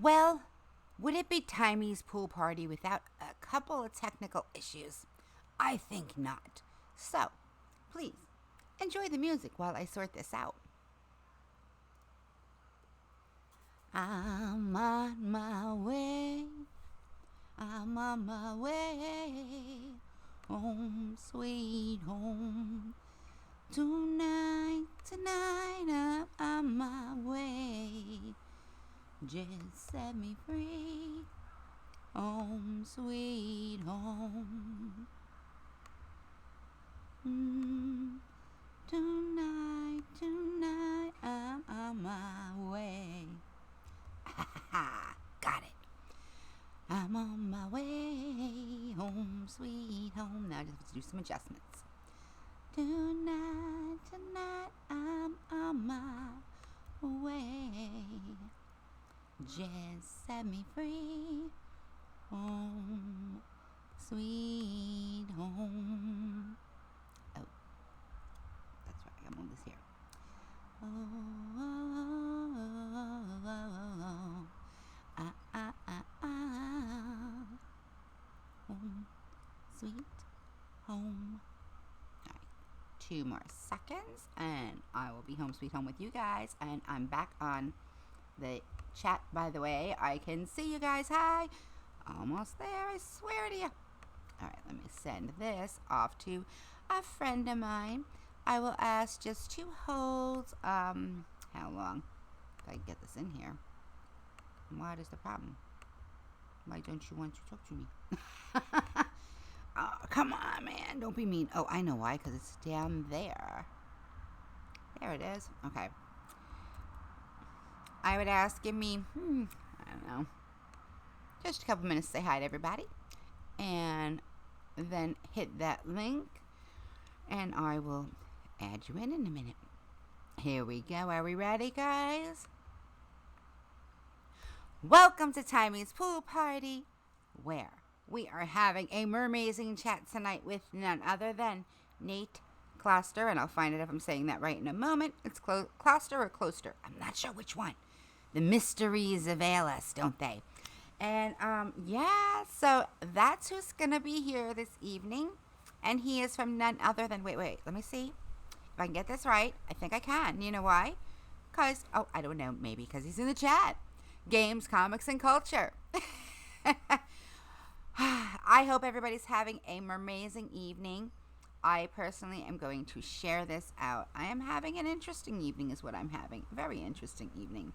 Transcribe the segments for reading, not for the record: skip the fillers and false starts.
Well, would it be Timey's pool party without a couple of technical issues? I think not. So, please, enjoy the music while I sort this out. I'm on my way. I'm on my way. Home, sweet home. Tonight, I'm on my way. Just set me free. Home, sweet home. Tonight, I'm on my way. Got it. I'm on my way. Home, sweet home. Now I just have to do some adjustments. Tonight, I'm on my way. Just set me free. Home, sweet home. Oh, that's right. I'm on this here. Oh, home, sweet home. All right, 2 more seconds, and I will be home, sweet home with you guys. And I'm back on the chat, by the way. I can see you guys. Hi. Almost there, I swear to you. All right, let me send this off to a friend of mine. I will ask just to hold, how long? If I can get this in here. What is the problem? Why don't you want to talk to me? Oh, come on, man. Don't be mean. Oh, I know why, because it's down there. There it is. Okay. I would ask, give me, I don't know, just a couple minutes to say hi to everybody. And then hit that link. And I will add you in a minute. Here we go. Are we ready, guys? Welcome to Timey's Pool Party, where we are having a MerMazing chat tonight with none other than Nate Kloster. And I'll find out if I'm saying that right in a moment. It's Kloster or Kloster. I'm not sure which one. The mysteries avail us, don't they? And, yeah, so that's who's going to be here this evening. And he is from none other than, wait, let me see if I can get this right. I think I can. You know why? Because, I don't know, maybe because he's in the chat. Games, comics, and culture. I hope everybody's having a MerMazing evening. I personally am going to share this out. I am having an interesting evening is what I'm having. Very interesting evening.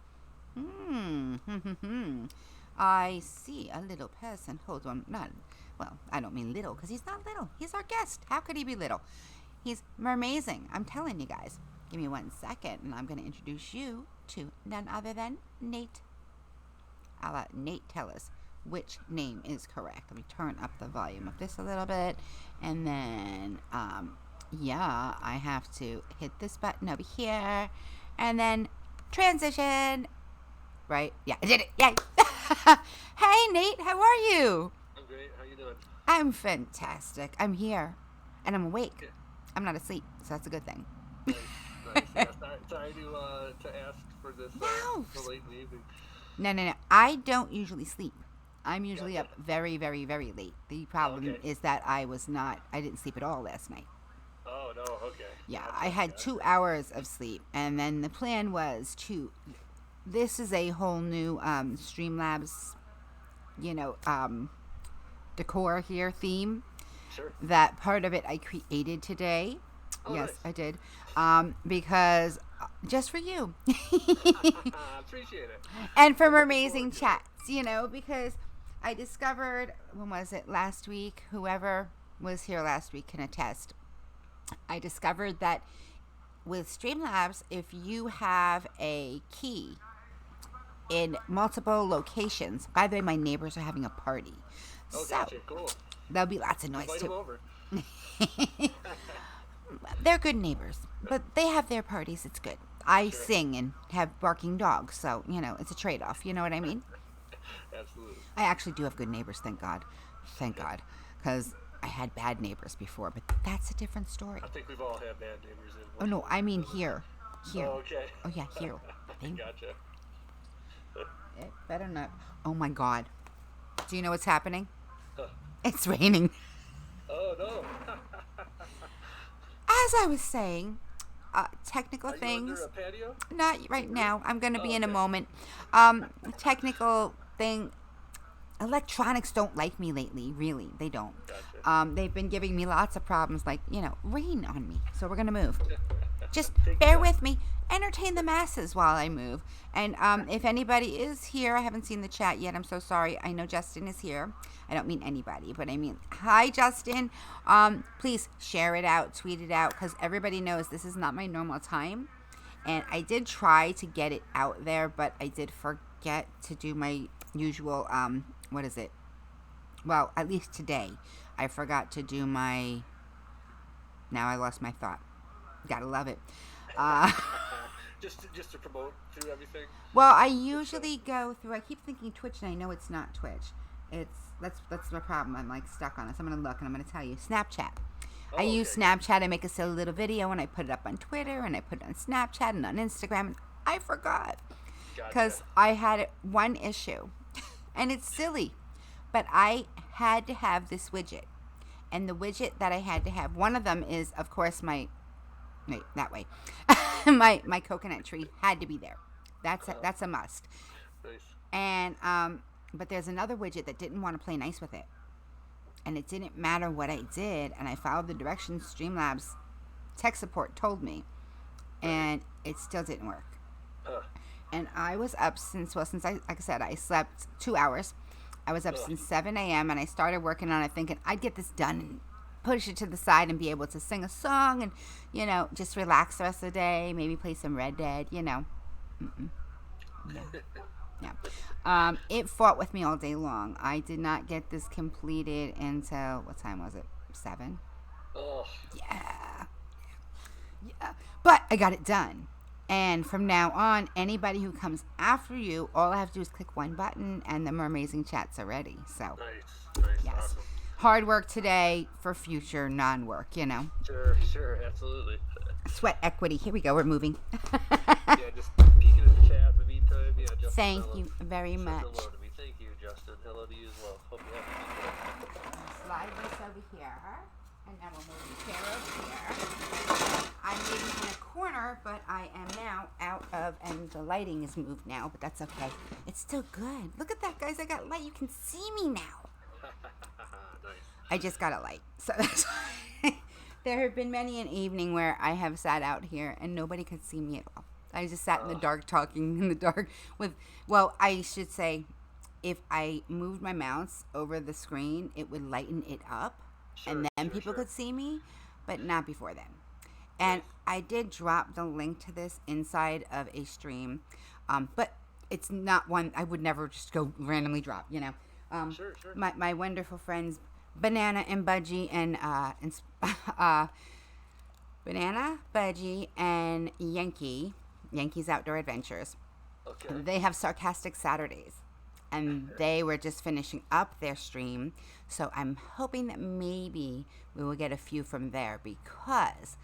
I see a little person. Hold on. Well, I don't mean little because he's not little. He's our guest. How could he be little? He's MerMazing. I'm telling you guys. Give me 1 second and I'm going to introduce you to none other than Nate. I'll let Nate tell us which name is correct. Let me turn up the volume of this a little bit. And then, yeah, I have to hit this button over here. And then transition. Right? Yeah, I did it. Yay. Hey, Nate, how are you? I'm great. How you doing? I'm fantastic. I'm here, and I'm awake. Okay. I'm not asleep, so that's a good thing. Nice. Yeah, sorry to ask for this No. so late in the evening. No. I don't usually sleep. I'm usually up very, very, very late. The problem is that I didn't sleep at all last night. Oh, no, okay. Yeah, I had 2 hours of sleep, and then the plan was this is a whole new Streamlabs, decor here theme. Sure. That part of it I created today. Oh, yes, nice. I did. Because just for you. Appreciate it. And for MerMazing chats, because I discovered, when was it, last week? Whoever was here last week can attest. I discovered that with Streamlabs, if you have a key in multiple locations, by the way, my neighbors are having a party. Oh, so gotcha. Cool. there'll be lots of noise Invite too. them over. They're good neighbors, but they have their parties. It's good. I Sure. sing and have barking dogs, so, it's a trade-off. You know what I mean? Absolutely. I actually do have good neighbors, thank God. Thank God. Because I had bad neighbors before, but that's a different story. I think we've all had bad neighbors. Oh, no, I mean here. Here. Oh, okay. Oh, yeah, here. Gotcha. It better not. Oh my God. Do you know what's happening? Huh. It's raining. Oh no. As I was saying, technical Are you things. under a patio? Not right now. I'm going to be in a okay. moment. Technical thing. Electronics don't like me lately. Really, they don't. Gotcha. They've been giving me lots of problems, like, rain on me. So we're going to move. Just Take bear your time. with me. Entertain the masses while I move. And if anybody is here, I haven't seen the chat yet. I'm so sorry. I know Justin is here. I don't mean anybody, but I mean, hi, Justin. Please share it out, tweet it out, because everybody knows this is not my normal time. And I did try to get it out there, but I did forget to do my usual, what is it? Well, at least today, I forgot to do my, now I lost my thought. Gotta love it. just to promote through everything. Well, I usually go through, I keep thinking Twitch, and I know it's not Twitch. That's my problem. I'm like stuck on this. I'm gonna look and I'm gonna tell you. Snapchat. Oh, I use okay. Snapchat. I make a silly little video and I put it up on Twitter and I put it on Snapchat and on Instagram. And I forgot because Gotcha. I had one issue, and it's silly, but I had to have this widget, and the widget that I had to have, one of them is, of course, my wait, that way, my coconut tree had to be there. That's a must. Nice. And but there's another widget that didn't want to play nice with it. And it didn't matter what I did, and I followed the directions Streamlabs tech support told me, and it still didn't work. And I was up since like I said, I slept 2 hours. I was up since 7 a.m. and I started working on it thinking I'd get this done and push it to the side and be able to sing a song and, just relax the rest of the day, maybe play some Red Dead, Mm-mm. Yeah. It fought with me all day long. I did not get this completed until, what time was it? 7? Oh. Yeah. But I got it done. And from now on, anybody who comes after you, all I have to do is click one button and the MerMazing chats are ready. So, Nice. yes. Awesome. Hard work today for future non-work, Sure, absolutely. Sweat equity. Here we go. We're moving. Yeah, just peeking at the chat in the meantime. Yeah, Justin. Thank you very much. Hello to me. Thank you, Justin. Hello to you as well. Hope you have a good day. Slide this over here, and then we'll move the chair over here. I'm maybe in a corner, but I am now out of, and the lighting is moved now, but that's okay. It's still good. Look at that, guys. I got light. You can see me now. Nice. I just got a light. So that's why. There have been many an evening where I have sat out here and nobody could see me at all. I just sat in the dark talking in the dark with, well, I should say, if I moved my mouse over the screen, it would lighten it up, and then people could see me, but not before then. And I did drop the link to this inside of a stream, but it's not one I would never just go randomly drop, Sure. My wonderful friends Banana and Budgie and Banana, Budgie, and Yankee's Outdoor Adventures. Okay. They have Sarcastic Saturdays, and they were just finishing up their stream, so I'm hoping that maybe we will get a few from there, because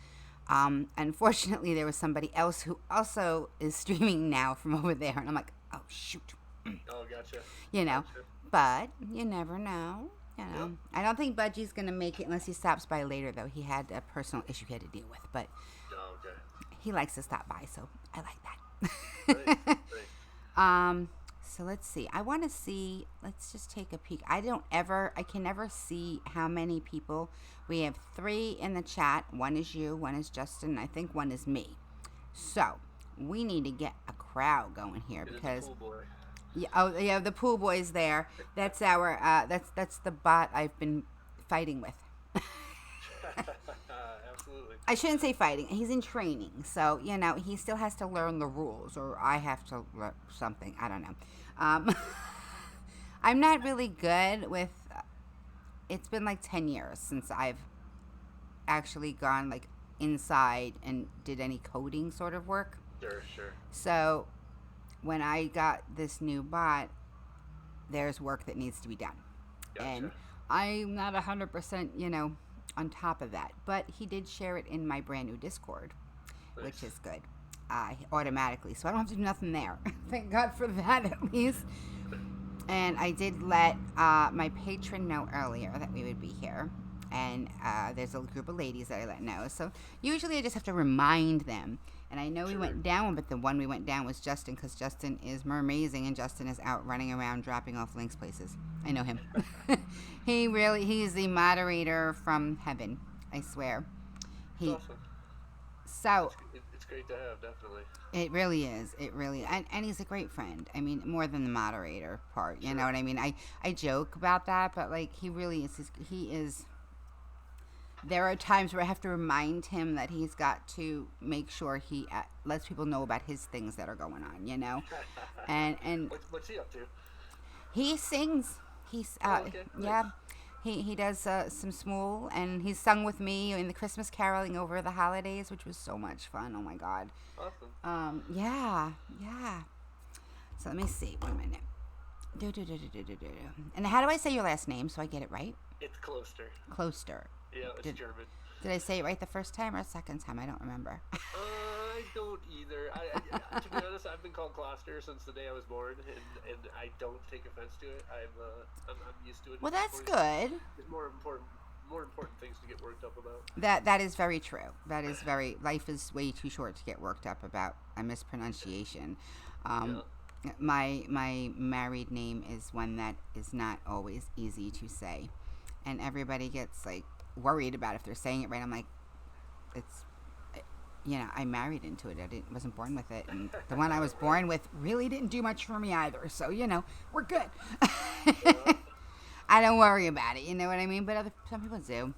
unfortunately there was somebody else who also is streaming now from over there, and I'm like, oh shoot. Oh, gotcha. Gotcha. But you never know. Yep. I don't think Budgie's going to make it unless he stops by later, though. He had a personal issue he had to deal with, but Oh, okay. he likes to stop by, so I like that. Great. So let's see. I want to see, let's just take a peek. I can never see how many people. We have 3 in the chat. One is you, one is Justin, I think one is me. So we need to get a crowd going here, because Pool boy. yeah, the pool boy's there. That's our that's the bot I've been fighting with. Absolutely. I shouldn't say fighting. He's in training, so he still has to learn the rules, or I have to learn something. I don't know. I'm not really good with. It's been like 10 years since I've actually gone like inside and did any coding sort of work. Sure. So when I got this new bot, there's work that needs to be done. Gotcha. And I'm not 100%, on top of that. But he did share it in my brand new Discord, Nice. which is good. automatically, so I don't have to do nothing there. Thank God for that, at least. And I did let my patron know earlier that we would be here. And there's a group of ladies that I let know. So usually I just have to remind them. And I know we went down, but the one we went down was Justin, because Justin is MerMazing, and Justin is out running around dropping off links places. I know him. He's the moderator from heaven, I swear. Awesome. So it's great to have, definitely. It really is. And he's a great friend. I mean, more than the moderator part. You know what I mean? I joke about that, but like he really is. He is. There are times where I have to remind him that he's got to make sure he lets people know about his things that are going on. You know, and what's he up to? He sings. He's okay. yeah. He does some small, and he's sung with me in the Christmas caroling over the holidays, which was so much fun. Oh my God. Awesome. Yeah. So let me see. 1 minute. And how do I say your last name so I get it right? It's Kloster. Kloster. Yeah, it's German. Did I say it right the first time or second time? I don't remember. I don't either. I to be honest, I've been called Kloster since the day I was born, and I don't take offense to it. I'm used to it. Well, that's good. There's more important things to get worked up about. That is very true. Life is way too short to get worked up about a mispronunciation. My married name is one that is not always easy to say, and everybody gets like worried about if they're saying it right. I'm like, it's, I married into it. I wasn't born with it, and the one I was born with really didn't do much for me either. So we're good. I don't worry about it. You know what I mean? But some people do.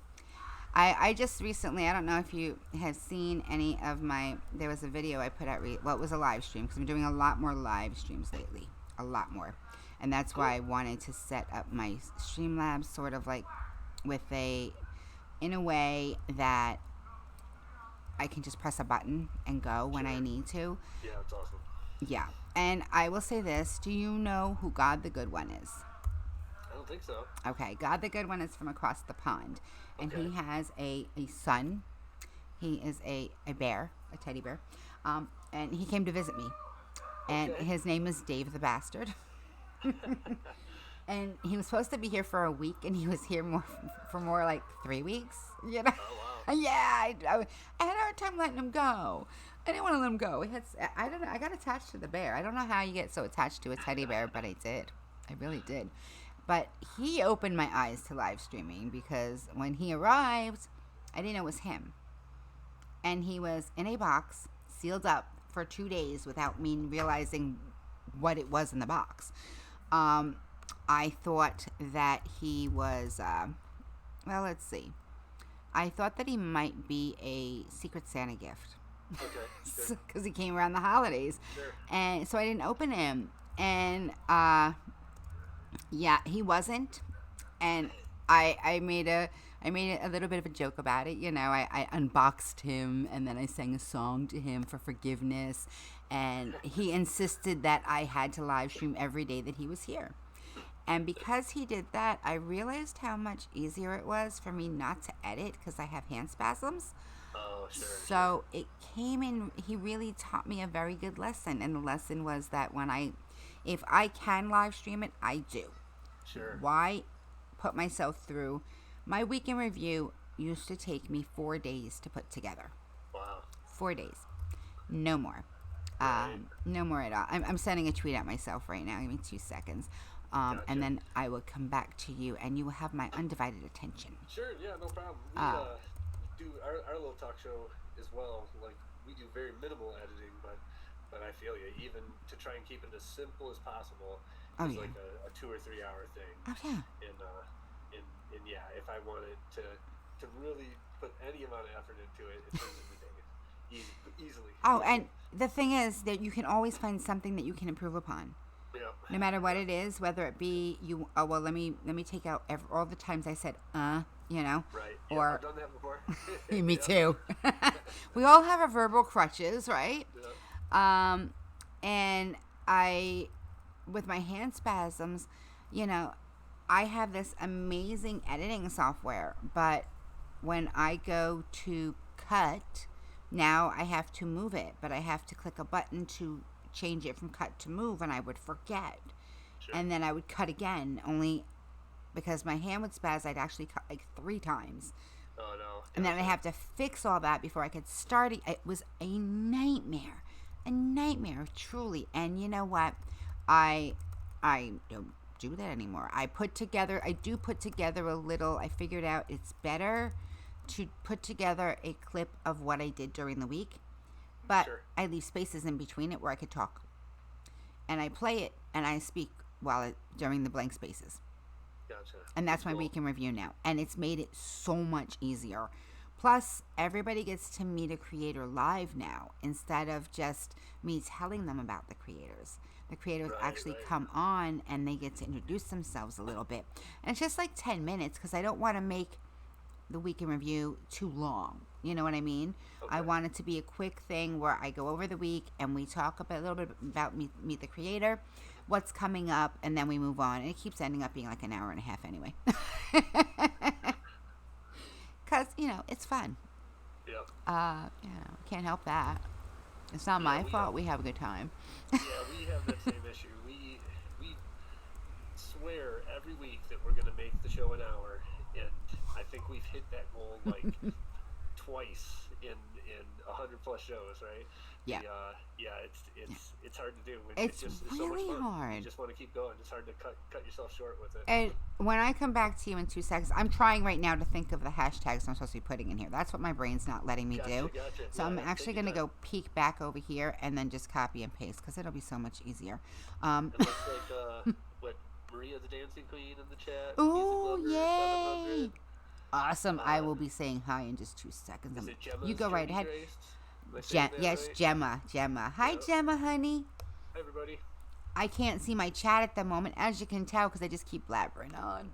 I just recently, I don't know if you have seen any of there was a video I put out, it was a live stream, because I'm doing a lot more live streams lately. A lot more. And that's why I wanted to set up my Streamlabs sort of like in a way that I can just press a button and go when I need to. Yeah, it's awesome. Yeah. And I will say this. Do you know who God the Good One is? I don't think so. Okay. God the Good One is from across the pond. And he has a son. He is a bear, a teddy bear. And he came to visit me. And his name is Dave the Bastard. And he was supposed to be here for a week, and he was here for more like 3 weeks. Oh, wow. Yeah, I had a hard time letting him go. I didn't want to let him go. I don't know. I got attached to the bear. I don't know how you get so attached to a teddy bear, but I did. I really did. But he opened my eyes to live streaming, because when he arrived, I didn't know it was him. And he was in a box, sealed up for 2 days without me realizing what it was in the box. I thought that he was, let's see. I thought that he might be a Secret Santa gift. Okay. Because he came around the holidays. Sure. And so I didn't open him. And, he wasn't. And I made a little bit of a joke about it. I unboxed him, and then I sang a song to him for forgiveness. And he insisted that I had to live stream every day that he was here. And because he did that, I realized how much easier it was for me not to edit, because I have hand spasms. Oh, sure. So it came in, he really taught me a very good lesson. And the lesson was that if I can live stream it, I do. Sure. Why put myself through? My weekend review used to take me 4 days to put together. Wow. 4 days. No more. Right. No more at all. I'm sending a tweet out myself right now. Give me 2 seconds. Gotcha. And then I will come back to you, and you will have my undivided attention. Sure, yeah, no problem. We do our little talk show as well. Like, we do very minimal editing, but I feel you. Even to try and keep it as simple as possible is like a 2 or 3 hour thing. Oh yeah. And yeah, if I wanted to really put any amount of effort into it, it turns into days. Easily. Oh, and the thing is that you can always find something that you can improve upon. Yeah. No matter what it is, whether it be let me take out all the times I said Right. Yeah, or I've done that before. me too. We all have our verbal crutches, right? Yeah. And I, with my hand spasms, I have this amazing editing software, but when I go to cut Now I have to move it, but I have to click a button to change it from cut to move, and I would forget. Sure. And then I would cut again, only because my hand would spaz, I'd actually cut like 3 times. Oh, no. And then I have to fix all that before I could start it. It was a nightmare. A nightmare, truly. And you know what? I don't do that anymore. I do put together a little, I figured out it's better to put together a clip of what I did during the week. But Sure. I leave spaces in between it where I could talk. And I play it and I speak during the blank spaces. Gotcha. And that's my Cool. week in review now. And it's made it so much easier. Plus, everybody gets to meet a creator live now instead of just me telling them about the creators. The creators actually come on and they get to introduce themselves a little bit. And it's just like 10 minutes because I don't want to make the week in review too long. You know what I mean? Okay. I want it to be a quick thing where I go over the week and we talk a little bit about meet the creator, what's coming up, and then we move on. And it keeps ending up being like an hour and a half anyway. Because, it's fun. Yep. Can't help that. It's not my fault. We have a good time. Yeah, we have that same issue. We swear every week that we're going to make the show an hour, and I think we've hit that goal like twice in 100 plus shows, right? Yeah. It's hard to do. It's just really so much fun. hard. You just want to keep going. It's hard to cut yourself short with it. And when I come back to you in 2 seconds, I'm trying right now to think of the hashtags I'm supposed to be putting in here. That's what my brain's not letting me do. Gotcha. So I'm actually going to go peek back over here and then just copy and paste because it'll be so much easier. It looks like what Maria the Dancing Queen in the chat. Ooh, Music yay! 700. Awesome. I will be saying hi in just 2 seconds. Is it Gemma's You go right Journey ahead. Grace? Am I saying that Yes, right? Gemma. Hi, Yep. Gemma, honey. Hi, everybody. I can't see my chat at the moment, as you can tell, because I just keep blabbering on.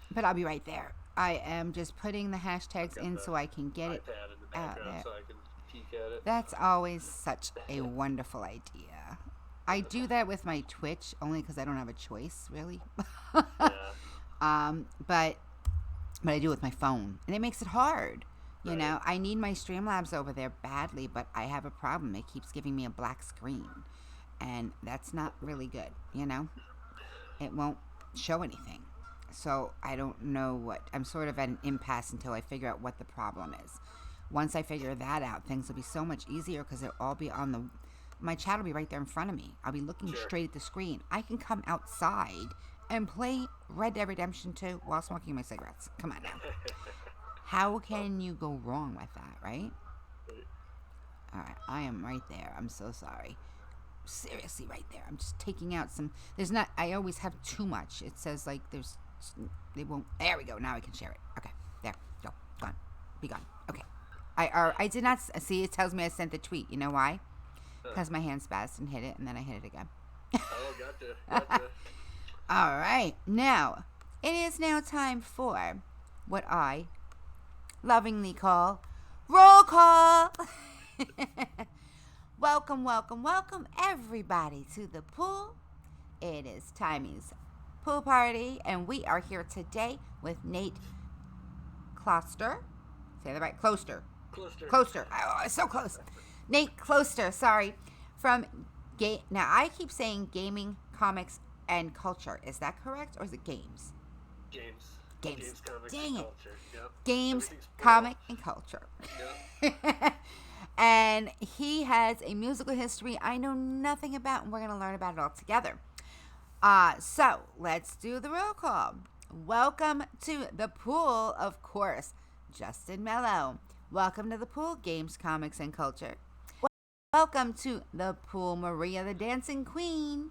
But I'll be right there. I am just putting the hashtags in so I can get it iPad in the out background there. so I can peek at it. That's always such a wonderful idea. I do that with my Twitch only because I don't have a choice, really. Yeah. But I do it with my phone, and it makes it hard. You know, I need my Streamlabs over there badly, but I have a problem. It keeps giving me a black screen, and that's not really good, It won't show anything. So I don't know what. I'm sort of at an impasse until I figure out what the problem is. Once I figure that out, things will be so much easier because it'll all be on my chat will be right there in front of me. I'll be looking straight at the screen. I can come outside and play Red Dead Redemption 2 while smoking my cigarettes. Come on now. How can you go wrong with that, right? All right, I am right there. I'm so sorry. Seriously, right there. I'm just taking out some. I always have too much. It says like they won't. There we go. Now I can share it. Okay, there. Go. Gone. Be gone. Okay. I did not see. It tells me I sent the tweet. You know why? Because my hand spazzed and hit it, and then I hit it again. Oh, gotcha. All right. Now, it is now time for what I lovingly call roll call. Welcome, everybody, to the pool. It is Timey's pool party, and we are here today with Nate Kloster. Say that right? Kloster. Oh, it's so close. Nate Kloster, sorry. From now I keep saying gaming, comics, and culture. Is that correct, or is it games? Games, comics, Dang and it. culture. Yep. Games, comic, and culture. Yep. And he has a musical history I know nothing about, and we're going to learn about it all together. So let's do the roll call. Welcome to the pool, of course, Justin Mello. Welcome to the pool, games, comics, and culture. Welcome to the pool, Maria the Dancing Queen.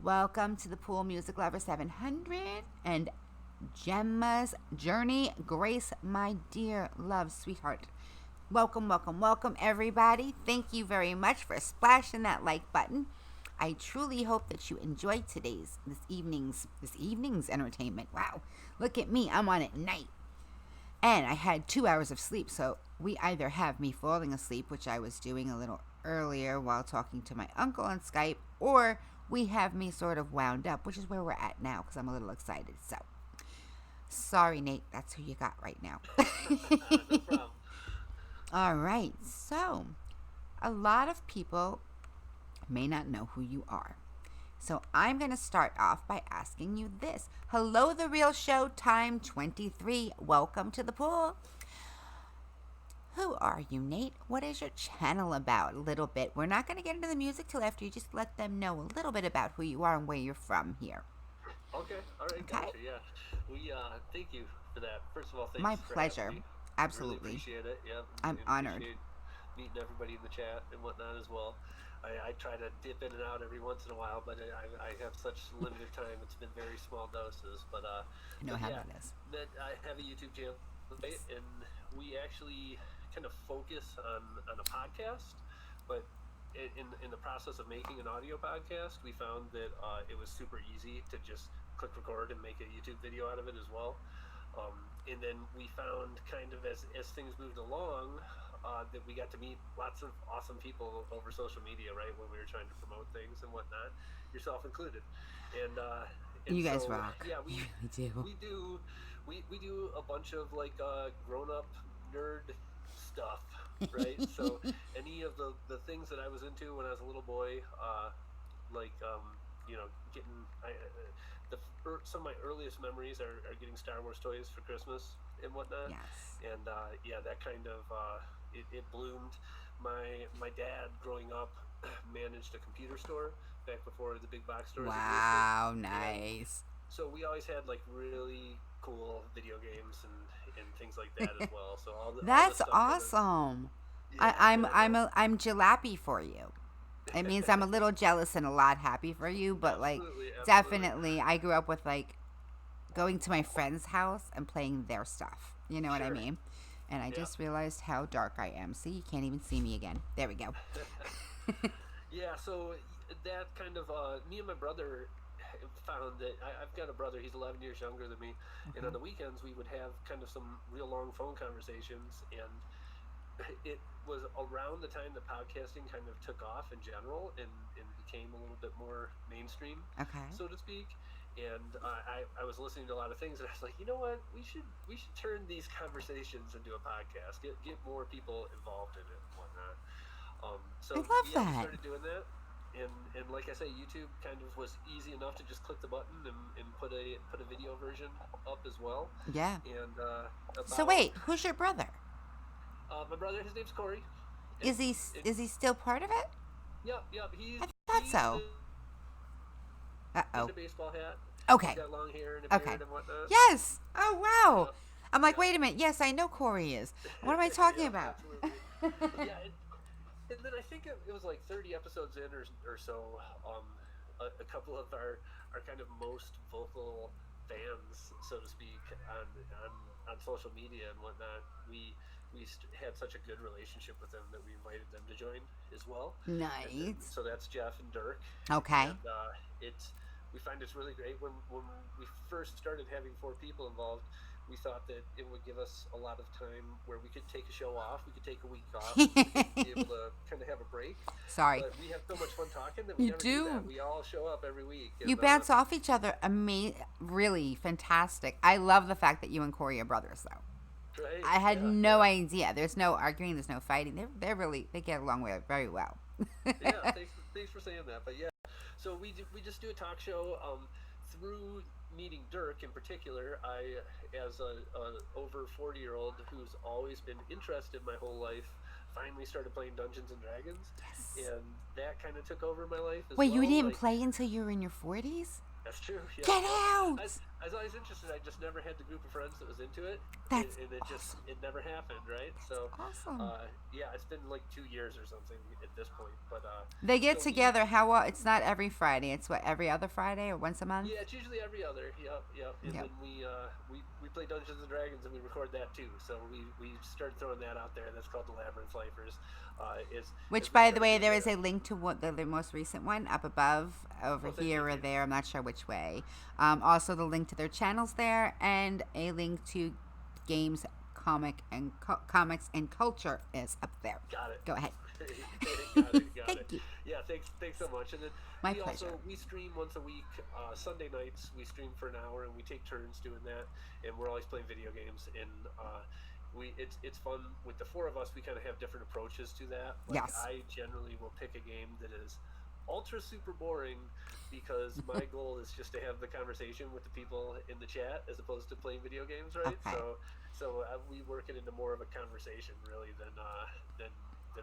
Welcome to the pool, Music Lover 700 and Gemma's Journey, Grace, my dear love, sweetheart. Welcome, everybody. Thank you very much for splashing that like button. I truly hope that you enjoyed this evening's entertainment. Wow, look at me, I'm on at night. And I had 2 hours of sleep, so we either have me falling asleep, which I was doing a little earlier while talking to my uncle on Skype, or we have me sort of wound up, which is where we're at now because I'm a little excited. So, sorry, Nate, that's who you got right now. No problem. All right. So, a lot of people may not know who you are. So, I'm going to start off by asking you this. Hello, The Real Show, time 23. Welcome to the pool. Who are you, Nate? What is your channel about? A little bit. We're not going to get into the music till after you just let them know a little bit about who you are and where you're from here. Okay. All right. Okay? Gotcha. Yeah. We thank you for that. First of all, thanks My for pleasure. having me. Absolutely. Really appreciate it. Yeah. I'm honored. Appreciate meeting everybody in the chat and whatnot as well. I try to dip in and out every once in a while, but I have such limited time. It's been very small doses, but I know how that is. I have a YouTube channel, right? And we actually kind of focus on a podcast, but in the process of making an audio podcast, we found that it was super easy to just click record and make a YouTube video out of it as well. And then we found kind of as things moved along, that we got to meet lots of awesome people over social media, right? When we were trying to promote things and whatnot, yourself included. And you guys so, rock. Yeah, we do. We do a bunch of like grown up nerd stuff, right? So any of the things that I was into when I was a little boy, like getting some of my earliest memories are getting Star Wars toys for Christmas and whatnot. Yes. And that kind of it bloomed. My dad growing up managed a computer store back before the big box stores. Wow, nice. And so we always had like really cool video games and things like that as well. So that's awesome. I'm jalopy for you. It means I'm a little jealous and a lot happy for you, but absolutely. Definitely I grew up with like going to my friend's house and playing their stuff. You know what I mean? And I just realized how dark I am. See, you can't even see me again. There we go. Yeah, so that kind of me and my brother found that I've got a brother, he's 11 years younger than me, and on the weekends we would have kind of some real long phone conversations, and it was around the time that podcasting kind of took off in general and became a little bit more mainstream, so to speak. And I was listening to a lot of things, and I was like, you know what, we should turn these conversations into a podcast, get more people involved in it and whatnot. So I love that. We started doing that. And like I say, YouTube kind of was easy enough to just click the button and put a video version up as well. Yeah. And so wait, who's your brother? My brother, his name's Corey. Is he still part of it? Yep. I thought so. A baseball hat. Okay. He's got long hair and a beard and whatnot. Yes. Oh wow. Yep. I'm like, wait a minute. Yes, I know Corey is. What am I talking about? Yeah. And then I think it was like 30 episodes in or so, a couple of our kind of most vocal fans, so to speak, on social media and whatnot, we had such a good relationship with them that we invited them to join as well. Nice. So that's Jeff and Dirk. Okay. And we find it's really great. When we first started having 4 people involved, we thought that it would give us a lot of time where we could take a show off, we could take a week off, we could be able to kind of have a break. Sorry. But we have so much fun talking that we never do that. We all show up every week. And, you bounce off each other. Really fantastic. I love the fact that you and Corey are brothers, though. Right? I had no idea. There's no arguing. There's no fighting. They get along very well. Yeah, thanks for saying that. But yeah, so we just do a talk show. Through meeting Dirk in particular, I, as a over 40-year-old who's always been interested my whole life, finally started playing Dungeons and Dragons. Yes. And that kind of took over my life as Wait, well. you didn't play until you were in your 40s? That's true. Yeah. Get out! I was always interested. I just never had the group of friends that was into it. That's and it awesome. It never happened, right? So awesome. Yeah, it's been like 2 years or something at this point. But they get together. It's not every Friday. It's what, every other Friday or once a month? Yeah, it's usually every other. Yep. And then we play Dungeons and Dragons and we record that too. So we started throwing that out there. That's called the Labyrinth Lifers. Which, by the way, there is a link to the most recent one up above, over here or there. I'm not sure which way. Also, the link to their channels there, and a link to games, comics, and culture is up there. Got it. Go ahead. Got it. Thank you. Yeah, thanks so much. And then my pleasure. We stream once a week. Sunday nights we stream for an hour, and we take turns doing that. And we're always playing video games. And it's fun with the four of us. We kind of have different approaches to that. Like Yes. I generally will pick a game that is ultra super boring because my goal is just to have the conversation with the people in the chat as opposed to playing video games, right? Okay. So we work it into more of a conversation really than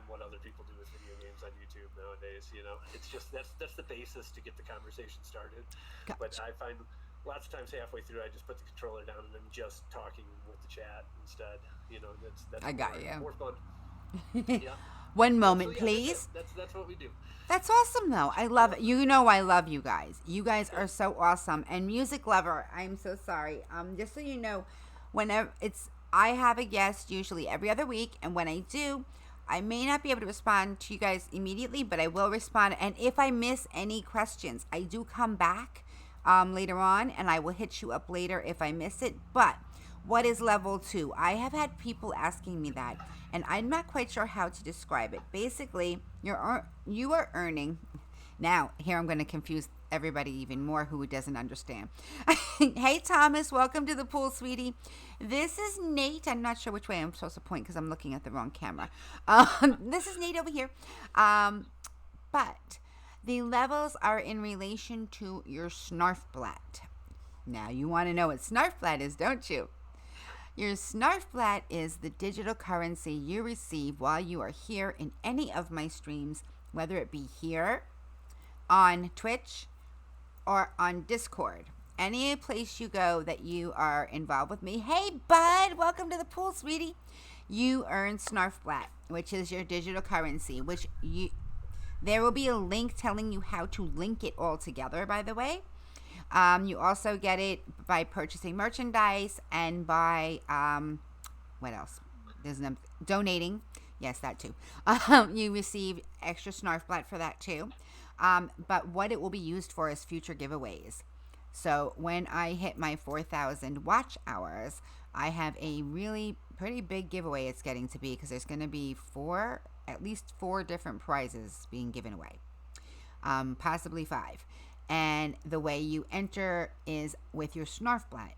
what other people do with video games on YouTube nowadays. You know, it's just that's the basis to get the conversation started. Gotcha. But I find lots of times halfway through, I just put the controller down and I'm just talking with the chat instead. You know, that's I got more fun. Yeah. One moment, So, yeah, please. That's what we do. That's awesome, though. I love it. You know, I love you guys. You guys are so awesome. And music lover, I'm so sorry. Just so you know, whenever I have a guest usually every other week, and when I do, I may not be able to respond to you guys immediately, but I will respond. And if I miss any questions, I do come back later on, and I will hit you up later if I miss it. But what is level 2? I have had people asking me that, and I'm not quite sure how to describe it. Basically, you are earning. Now, here I'm going to confuse everybody even more who doesn't understand. Hey, Thomas, welcome to the pool, sweetie. This is Nate. I'm not sure which way I'm supposed to point because I'm looking at the wrong camera. This is Nate over here. But the levels are in relation to your Snarfblatt. Now, you want to know what Snarfblatt is, don't you? Your Snarfblatt is the digital currency you receive while you are here in any of my streams, whether it be here, on Twitch, or on Discord. Any place you go that you are involved with me. Hey, bud, welcome to the pool, sweetie. You earn Snarfblatt, which is your digital currency, there will be a link telling you how to link it all together, by the way. You also get it by purchasing merchandise and by, what else? Donating. Yes, that too. You receive extra Snarfblatt for that too. But what it will be used for is future giveaways. So when I hit my 4,000 watch hours, I have a really pretty big giveaway it's getting to be because there's going to be at least four different prizes being given away. Possibly 5. And the way you enter is with your Snarfblatt.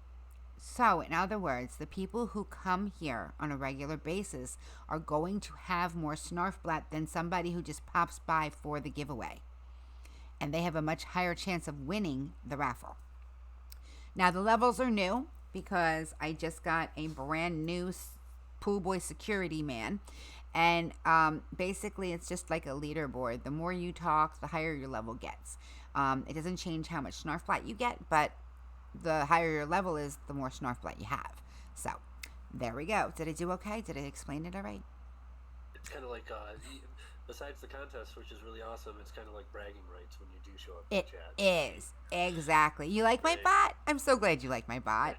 So, in other words, the people who come here on a regular basis are going to have more Snarfblatt than somebody who just pops by for the giveaway. And they have a much higher chance of winning the raffle. Now, the levels are new because I just got a brand new pool boy security man. And basically, it's just like a leaderboard. The more you talk, the higher your level gets. It doesn't change how much Snarfblatt you get, but the higher your level is, the more Snarfblatt you have. So, there we go. Did I do okay? Did I explain it all right? It's kind of like, besides the contest, which is really awesome, it's kind of like bragging rights when you do show up in the chat. It is. Exactly. You like my bot? I'm so glad you like my bot.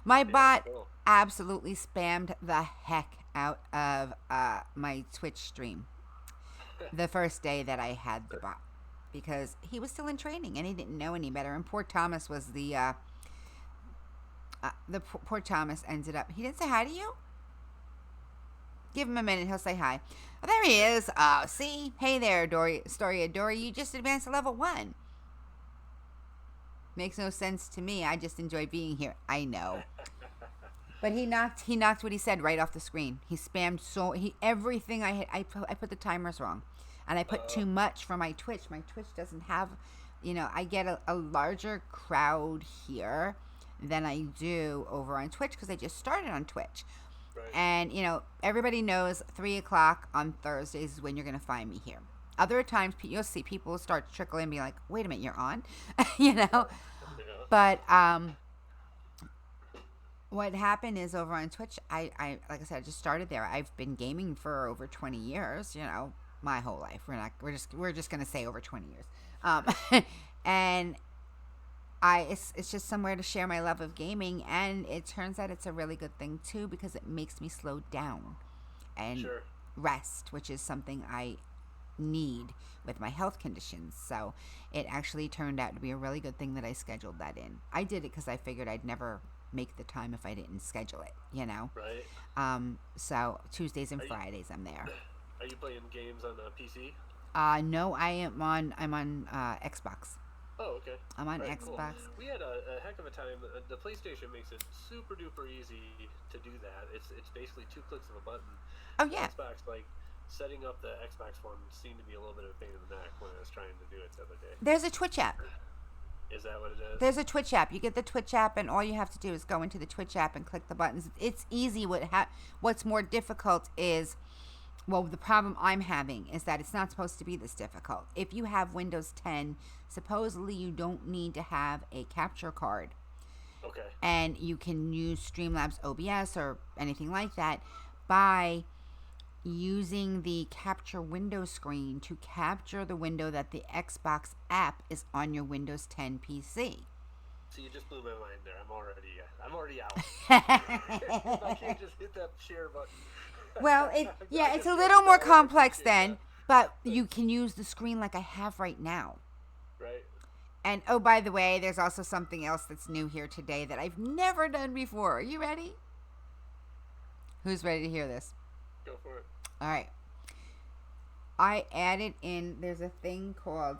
My bot absolutely spammed the heck out of my Twitch stream the first day that I had the bot. Because he was still in training and he didn't know any better. And poor Thomas was poor Thomas ended up. He didn't say hi to you? Give him a minute. He'll say hi. Oh, there he is. See? Hey there, Dory. You just advanced to level 1. Makes no sense to me. I just enjoy being here. I know. But he knocked what he said right off the screen. He spammed everything I had. I put the timers wrong. And I put too much for my Twitch. My Twitch doesn't have, I get a larger crowd here than I do over on Twitch because I just started on Twitch. Right. And, everybody knows 3 o'clock on Thursdays is when you're going to find me here. Other times, you'll see people start trickling and be like, wait a minute, you're on? Yeah. But what happened is over on Twitch, I like I said, I just started there. I've been gaming for over 20 years, my whole life. We're just gonna say over 20 years. And it's just somewhere to share my love of gaming, and it turns out it's a really good thing too because it makes me slow down and rest, which is something I need with my health conditions. So it actually turned out to be a really good thing that I scheduled that in. I did it because I figured I'd never make the time if I didn't schedule it, Right. So Tuesdays and Fridays I'm there. Are you playing games on the PC? No, I'm on Xbox. Oh, okay. I'm on Right, cool. Xbox. We had a heck of a time. The PlayStation makes it super duper easy to do that. It's basically 2 clicks of a button. Oh The yeah. Xbox, like setting up the Xbox One, seemed to be a little bit of a pain in the neck when I was trying to do it the other day. There's a Twitch app. Is that what it is? There's a Twitch app. You get the Twitch app, and all you have to do is go into the Twitch app and click the buttons. It's easy. What's more difficult is, well, the problem I'm having is that it's not supposed to be this difficult. If you have Windows 10, supposedly you don't need to have a capture card. Okay. And you can use Streamlabs OBS or anything like that by using the capture window screen to capture the window that the Xbox app is on your Windows 10 PC. So you just blew my mind there. I'm already out. I can't just hit that share button. Well, it's a little more complex then, but you can use the screen like I have right now. Right. And oh, by the way, there's also something else that's new here today that I've never done before. Are you ready? Who's ready to hear this? Go for it. All right. I added in, there's a thing called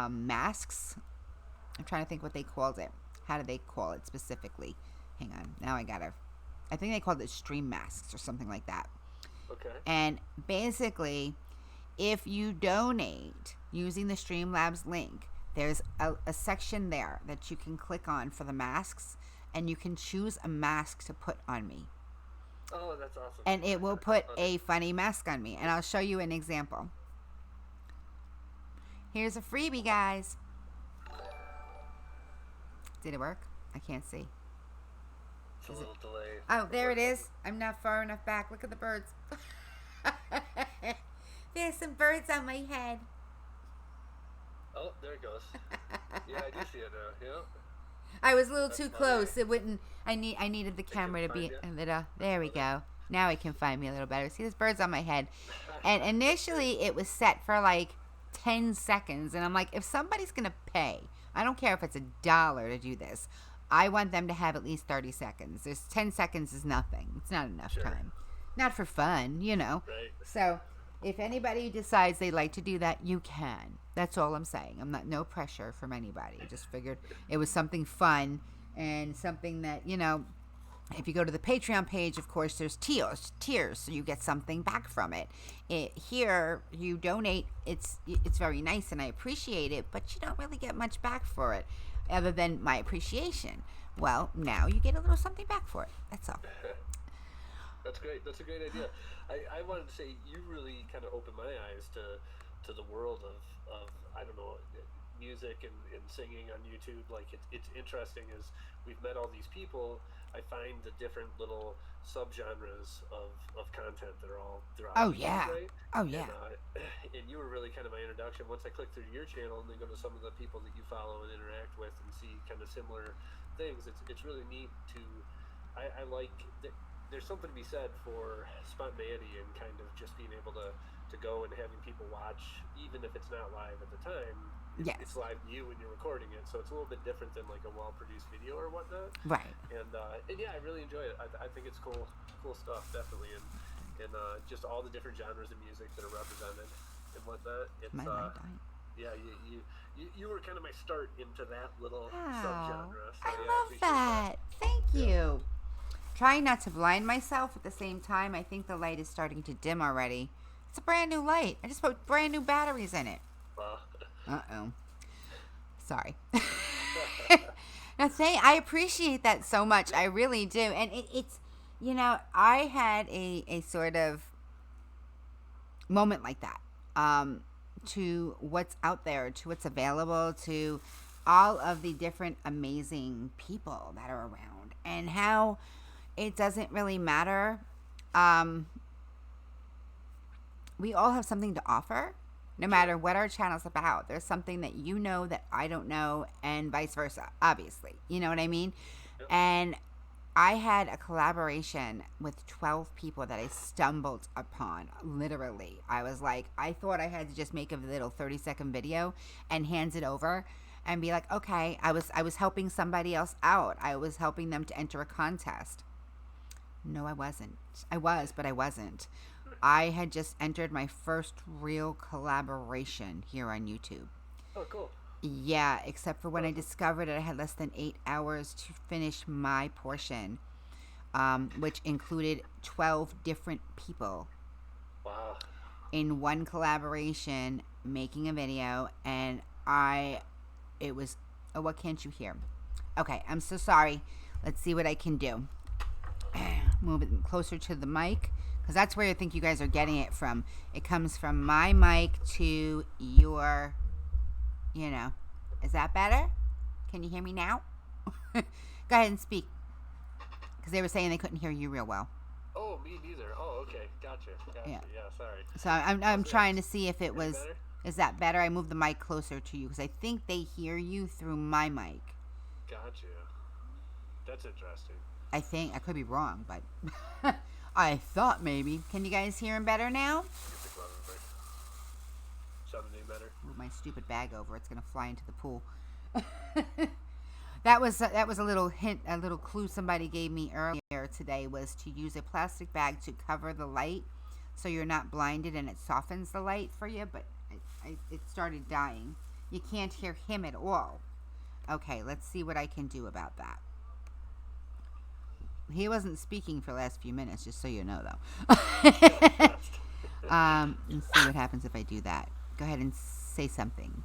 masks. I'm trying to think what they called it. How do they call it specifically? Hang on. Now I think they called it stream masks or something like that. Okay. And basically, if you donate using the Streamlabs link, there's a section there that you can click on for the masks, and you can choose a mask to put on me. Oh, that's awesome. And it will put a funny mask on me. And I'll show you an example. Here's a freebie, guys. Did it work? I can't see. It's a little delay. Oh, there it is. I'm not far enough back. Look at the birds. There's some birds on my head. Oh, there it goes. Yeah, I do see it now. Yeah. I was a little too close. It wouldn't. I needed the camera to be a little. There we go. Now it can find me a little better. See, there's birds on my head. And initially, it was set for like 10 seconds, and I'm like, if somebody's gonna pay, I don't care if it's $1 to do this. I want them to have at least 30 seconds. There's 10 seconds is nothing. It's not enough time. Not for fun, you know. Right. So, if anybody decides they'd like to do that, you can. That's all I'm saying. I'm not, no pressure from anybody. I just figured it was something fun and something that, you know, if you go to the Patreon page, of course, there's tiers, so you get something back from it. Here, you donate. It's very nice, and I appreciate it, but you don't really get much back for it, other than my appreciation. Well, now you get a little something back for it. That's all. That's great. That's a great idea. I wanted to say you really kind of opened my eyes to the world of I don't know, music and singing on YouTube. Like it's interesting as we've met all these people. I find the different little subgenres of content that are all throughout. Oh yeah. Right? Oh yeah. And you were really kind of my introduction. Once I click through your channel and then go to some of the people that you follow and interact with and see kind of similar things, it's really neat to. I like that. There's something to be said for spontaneity and kind of just being able to go and having people watch, even if it's not live at the time. Yes. It's live to you when you're recording it, so it's a little bit different than like a well-produced video or whatnot. Right. And yeah, I really enjoy it. I think it's cool stuff, definitely, and just all the different genres of music that are represented and whatnot. It's yeah, you were kind of my start into that little subgenre. So, I love that. Thank you. Trying not to blind myself at the same time. I think the light is starting to dim already. It's a brand new light. I just put brand new batteries in it. Uh-oh. Sorry. Now, I appreciate that so much. I really do. And it's, you know, I had a sort of moment like that to what's out there, to what's available, to all of the different amazing people that are around, and how it doesn't really matter. We all have something to offer, no matter what our channel's about. There's something that you know that I don't know, and vice versa, obviously. You know what I mean? Yep. And I had a collaboration with 12 people that I stumbled upon, literally. I was like, I thought I had to just make a little 30-second video and hand it over and be like, okay, I was helping somebody else out. I was helping them to enter a contest. No, I wasn't. I was, but I wasn't. I had just entered my first real collaboration here on YouTube. Oh, cool. Yeah, except for when I discovered that I had less than 8 hours to finish my portion, which included 12 different people. Wow. In one collaboration making a video, and it was, oh, what can't you hear? Okay, I'm so sorry. Let's see what I can do. Move it closer to the mic, because that's where I think you guys are getting it from. It comes from my mic to your, is that better? Can you hear me now? Go ahead and speak, because they were saying they couldn't hear you real well. Oh, me neither. Oh, okay. Gotcha. Yeah, sorry. So I'm trying to see if it was... Better? Is that better? I moved the mic closer to you because I think they hear you through my mic. Gotcha. That's interesting. I think. I could be wrong, but I thought maybe. Can you guys hear him better now? Sounding any better? Move my stupid bag over. It's going to fly into the pool. That was a little hint, a little clue somebody gave me earlier today, was to use a plastic bag to cover the light so you're not blinded, and it softens the light for you, but it started dying. You can't hear him at all. Okay, let's see what I can do about that. He wasn't speaking for the last few minutes, just so you know, though. Let's see what happens if I do that. Go ahead and say something.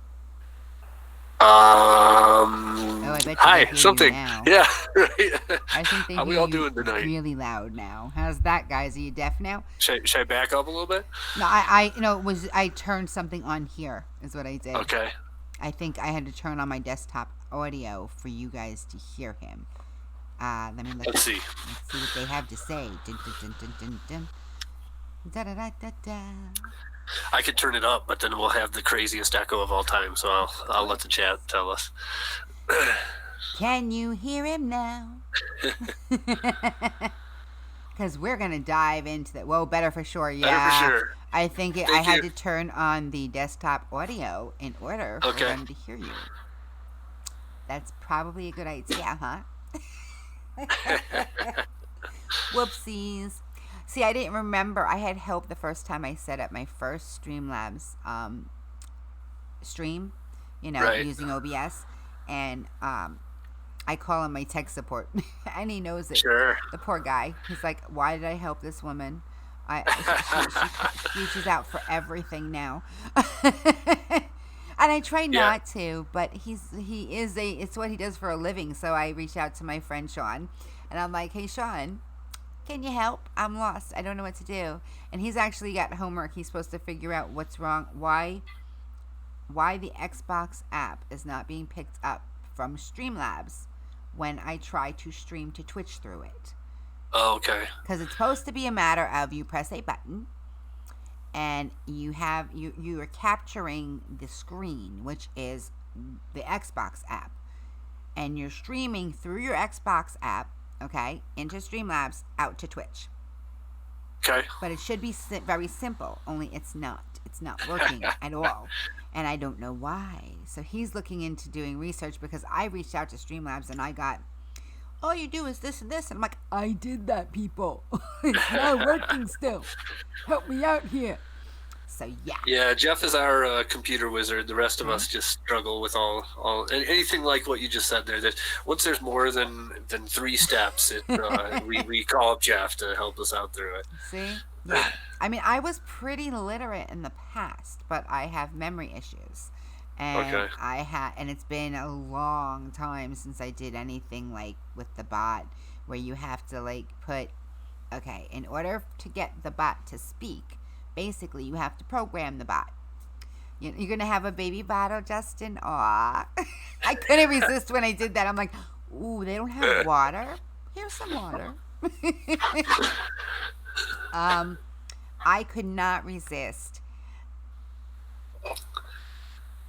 I bet you hi, something. Yeah, right. I think they How we all doing tonight? Really loud now. How's that, guys? Are you deaf now? Should I back up a little bit? No, I turned something on here, is what I did. Okay. I think I had to turn on my desktop audio for you guys to hear him. Let's see. Let's see what they have to say. Dun, dun, dun, dun, dun. Da, da, da, da, da. I could turn it up, but then we'll have the craziest echo of all time, so I'll let the chat tell us. Can you hear him now? Because we're going to dive into that. Well, better for sure, yeah. Better for sure. I think I had to turn on the desktop audio in order for them to hear you. That's probably a good idea, huh? Whoopsies. See, I didn't remember. I had help the first time I set up my first Streamlabs stream, using OBS. And I call him my tech support. And he knows it. Sure. The poor guy. He's like, why did I help this woman? She reaches out for everything now. And I try not to, but it's what he does for a living. So I reach out to my friend Sean, and I'm like, hey Sean, can you help? I'm lost. I don't know what to do. And he's actually got homework. He's supposed to figure out what's wrong, why the Xbox app is not being picked up from Streamlabs when I try to stream to Twitch through it. Oh, okay. Because it's supposed to be a matter of you press a button and you are capturing the screen, which is the Xbox app, and you're streaming through your Xbox app, okay, into Streamlabs out to Twitch. Okay. But it should be very simple, only it's not. It's not working at all. And I don't know why. So he's looking into doing research, because I reached out to Streamlabs and I got, all you do is this and this. And I'm like, I did that, people. It's not working still. Help me out here. So, yeah. Yeah, Jeff is our computer wizard. The rest of us just struggle with all anything like what you just said there. That once there's more than 3 steps, we call up Jeff to help us out through it. See? Yeah. I mean, I was pretty literate in the past, but I have memory issues. And and it's been a long time since I did anything like with the bot, where you have to in order to get the bot to speak, basically you have to program the bot. You're going to have a baby bottle, Justin? Aw. I couldn't resist when I did that. I'm like, ooh, they don't have water? Here's some water. I could not resist.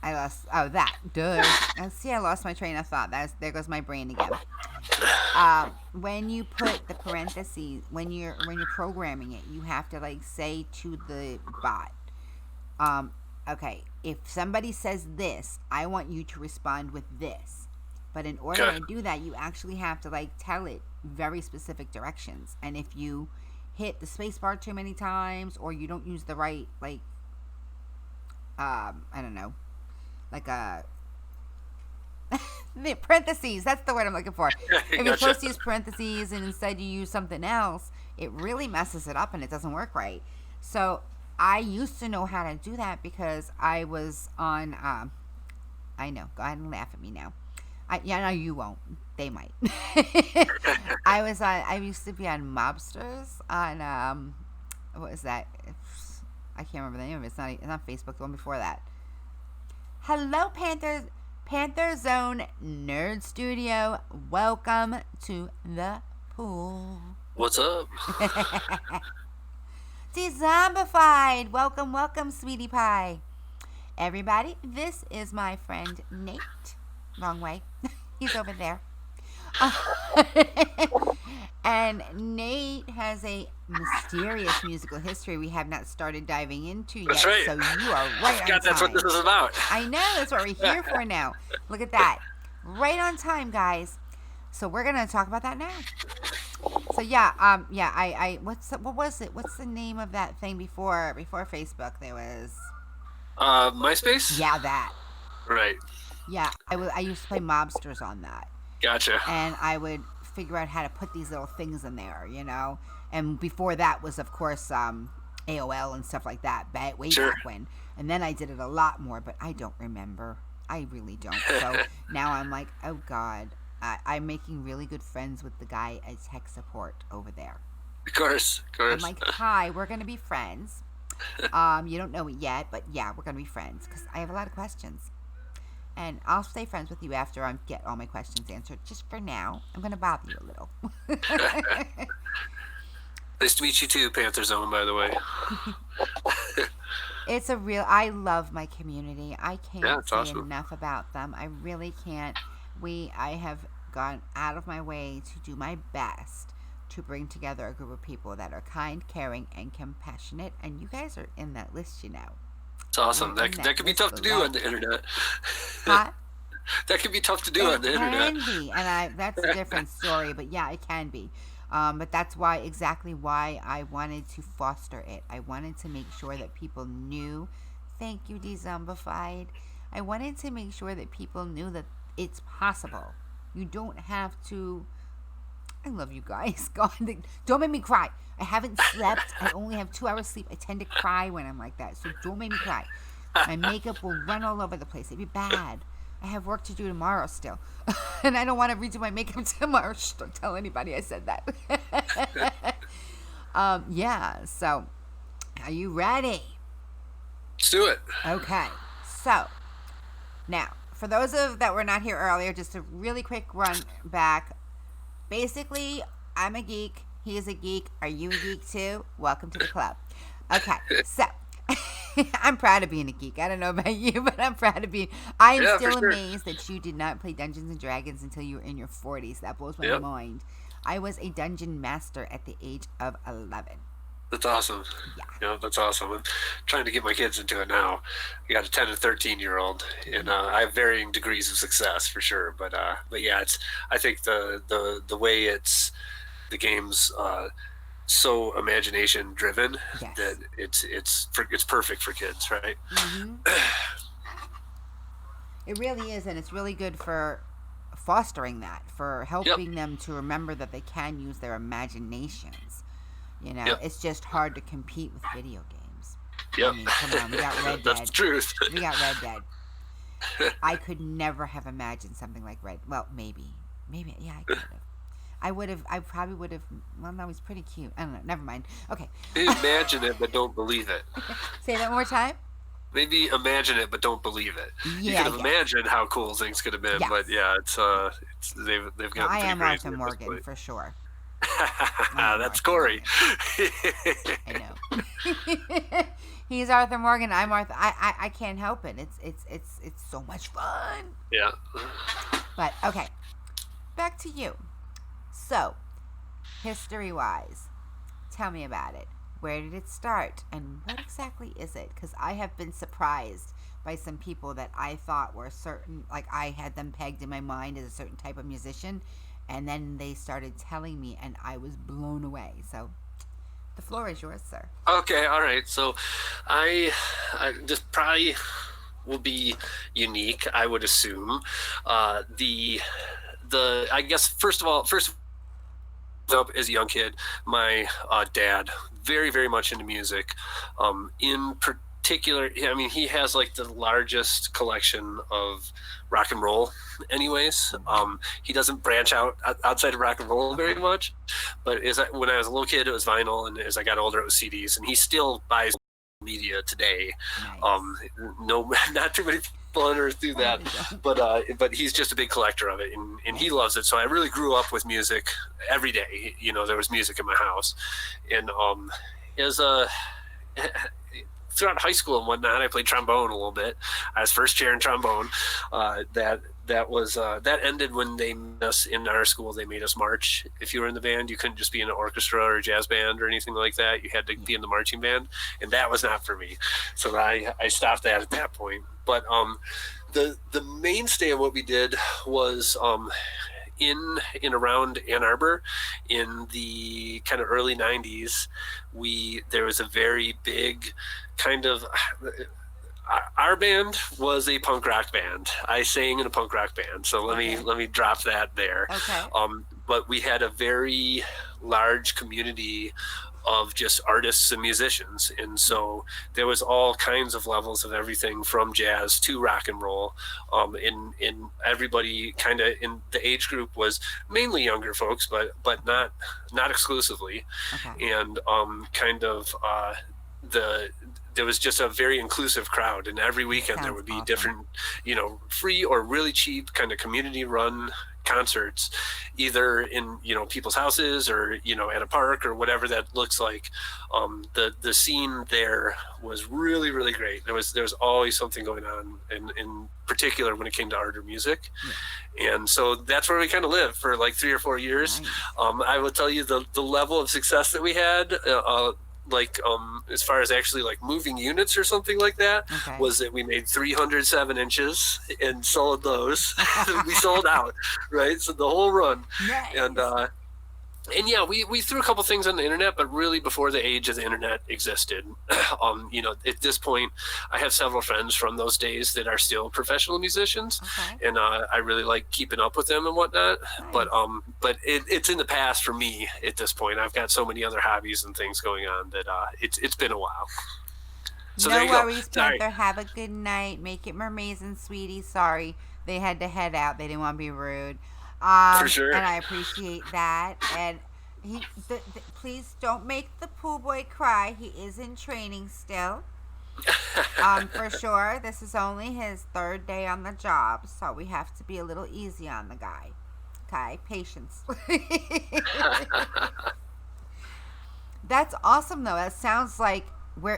I lost. Oh, that. Duh. See, I lost my train of thought. There goes my brain again. When you put the parentheses, when you're programming it, you have to say to the bot, okay, if somebody says this, I want you to respond with this. But in order to do that, you actually have to tell it very specific directions. And if you hit the space bar too many times, or you don't use the right I don't know, The parentheses, that's the word I'm looking for. If you're Gotcha. supposed to use parentheses and instead you use something else, it really messes it up and it doesn't work right. So I used to know how to do that because I was on, I know, go ahead and laugh at me now. No, you won't. They might. I used to be on Mobsters on, what was that? I can't remember the name of it. It's not Facebook, the one before that. Hello, Panther Zone Nerd Studio. Welcome to the pool. What's up? Dezombified. Welcome, sweetie pie. Everybody, this is my friend Nate. Wrong way. He's over there. And Nate has a mysterious musical history we have not started diving into yet. That's right. So you are right on time. That's what this is about. I know. That's what we're here for now. Look at that. Right on time, guys. So we're gonna talk about that now. So what was it? What's the name of that thing before Facebook? There was MySpace? Yeah, that. Right. Yeah, I used to play Mobsters on that. Gotcha. And I would figure out how to put these little things in there, you know. And before that was, of course, AOL and stuff like that, way back when. And then I did it a lot more, but I don't remember. I really don't. So now I'm like, oh, God. I'm making really good friends with the guy at tech support over there. Of course. I'm like, hi, we're going to be friends. You don't know it yet, but yeah, we're going to be friends because I have a lot of questions. And I'll stay friends with you after I get all my questions answered. Just for now, I'm going to bother you a little. Nice to meet you too, Panther Zone, by the way. I love my community. I can't say awesome. enough about them. I really can't. I have gone out of my way to do my best to bring together a group of people that are kind, caring, and compassionate. And you guys are in that list, you know. It's awesome. That can be tough to do on the internet. Huh? That can be tough to do on the internet. It can be, and that's a different story, but yeah, it can be. But that's exactly why I wanted to foster it. I wanted to make sure that people knew. Thank you, Dezombified. I wanted to make sure that people knew that it's possible. You don't have to. I love you guys. God, don't make me cry. I haven't slept. I only have 2 hours sleep. I tend to cry when I'm like that. So don't make me cry. My makeup will run all over the place. It'd be bad. I have work to do tomorrow still. And I don't want to redo my makeup tomorrow. Shh, don't tell anybody I said that. So are you ready? Let's do it. Okay. So now, for those that were not here earlier, just a really quick run back. Basically, I'm a geek. He is a geek. Are you a geek too? Welcome to the club. Okay, so I'm proud of being a geek. I don't know about you, but I'm proud of being. I am still amazed that you did not play Dungeons and Dragons until you were in your 40s. That blows my mind. I was a dungeon master at the age of 11. That's awesome. Yeah, that's awesome. I'm trying to get my kids into it now. I got a 10 and 13-year-old, and I have varying degrees of success for sure. But yeah, I think the way the game's so imagination driven that it's perfect for kids, right? Mm-hmm. It really is, and it's really good for fostering that, for helping them to remember that they can use their imaginations. You know, it's just hard to compete with video games. Yep. I mean, come on, we got Red Dead. That's the truth. We got Red Dead. I could never have imagined something like Well, maybe, yeah, I could have. I probably would have. Well, no, he's pretty cute. I don't know. Never mind. Okay. Imagine it, but don't believe it. Say that one more time. Maybe imagine it, but don't believe it. Yeah, you can imagine how cool things could have been, but yeah, they've got. I am Arthur Morgan for sure. That's Corey. I know. He's Arthur Morgan. I'm Arthur. I can't help it. It's so much fun. Yeah. But okay, back to you. So, history-wise, tell me about it. Where did it start, and what exactly is it? Because I have been surprised by some people that I thought were certain, like I had them pegged in my mind as a certain type of musician, and then they started telling me, and I was blown away. So, the floor is yours, sir. Okay, all right. So, I just probably will be unique, I would assume. I guess first up as a young kid, my dad, very, very much into music. In particular, I mean, he has like the largest collection of rock and roll anyways. He doesn't branch out outside of rock and roll very much, but when I was a little kid, it was vinyl, and as I got older, it was CDs, and he still buys media today. Nice. No, not too many people on earth do that, but he's just a big collector of it, and he loves it. So I really grew up with music every day. You know, there was music in my house, and as a throughout high school and whatnot, I played trombone a little bit. I was first chair in trombone. That ended when they made us in our school. They made us march. If you were in the band, you couldn't just be in an orchestra or a jazz band or anything like that. You had to be in the marching band, and that was not for me. So I stopped that at that point. But the mainstay of what we did was in around Ann Arbor in the kind of early 90s. There was a very big kind of our band was a punk rock band. I sang in a punk rock band, so let me drop that there. Okay. But we had a very large community of just artists and musicians, and so there was all kinds of levels of everything from jazz to rock and roll. In everybody kind of in the age group was mainly younger folks, but not exclusively. Okay. And there was just a very inclusive crowd, and every weekend there would be different, free or really cheap kind of community run concerts, either in people's houses or at a park or whatever that looks like. The scene there was really, really great. There was always something going on, in particular when it came to art or music. Yeah. And so that's where we kind of lived for like 3 or 4 years. Nice. I will tell you the level of success that we had, as far as actually like moving units or something like that, was that we made 307 inches and sold those. We sold out, right? So the whole run. Nice. And yeah, we threw a couple things on the internet, but really before the age of the internet existed. At this point, I have several friends from those days that are still professional musicians, and I really like keeping up with them and whatnot. Nice. But it's in the past for me at this point. I've got so many other hobbies and things going on that it's been a while. So no worries, Panther. Have a good night. Make it MerMazing, sweetie. Sorry, they had to head out. They didn't want to be rude. For sure. And I appreciate that. And please don't make the pool boy cry. He is in training still. For sure. This is only his 3rd day on the job, so we have to be a little easy on the guy. Okay, patience. That's awesome, though. That sounds like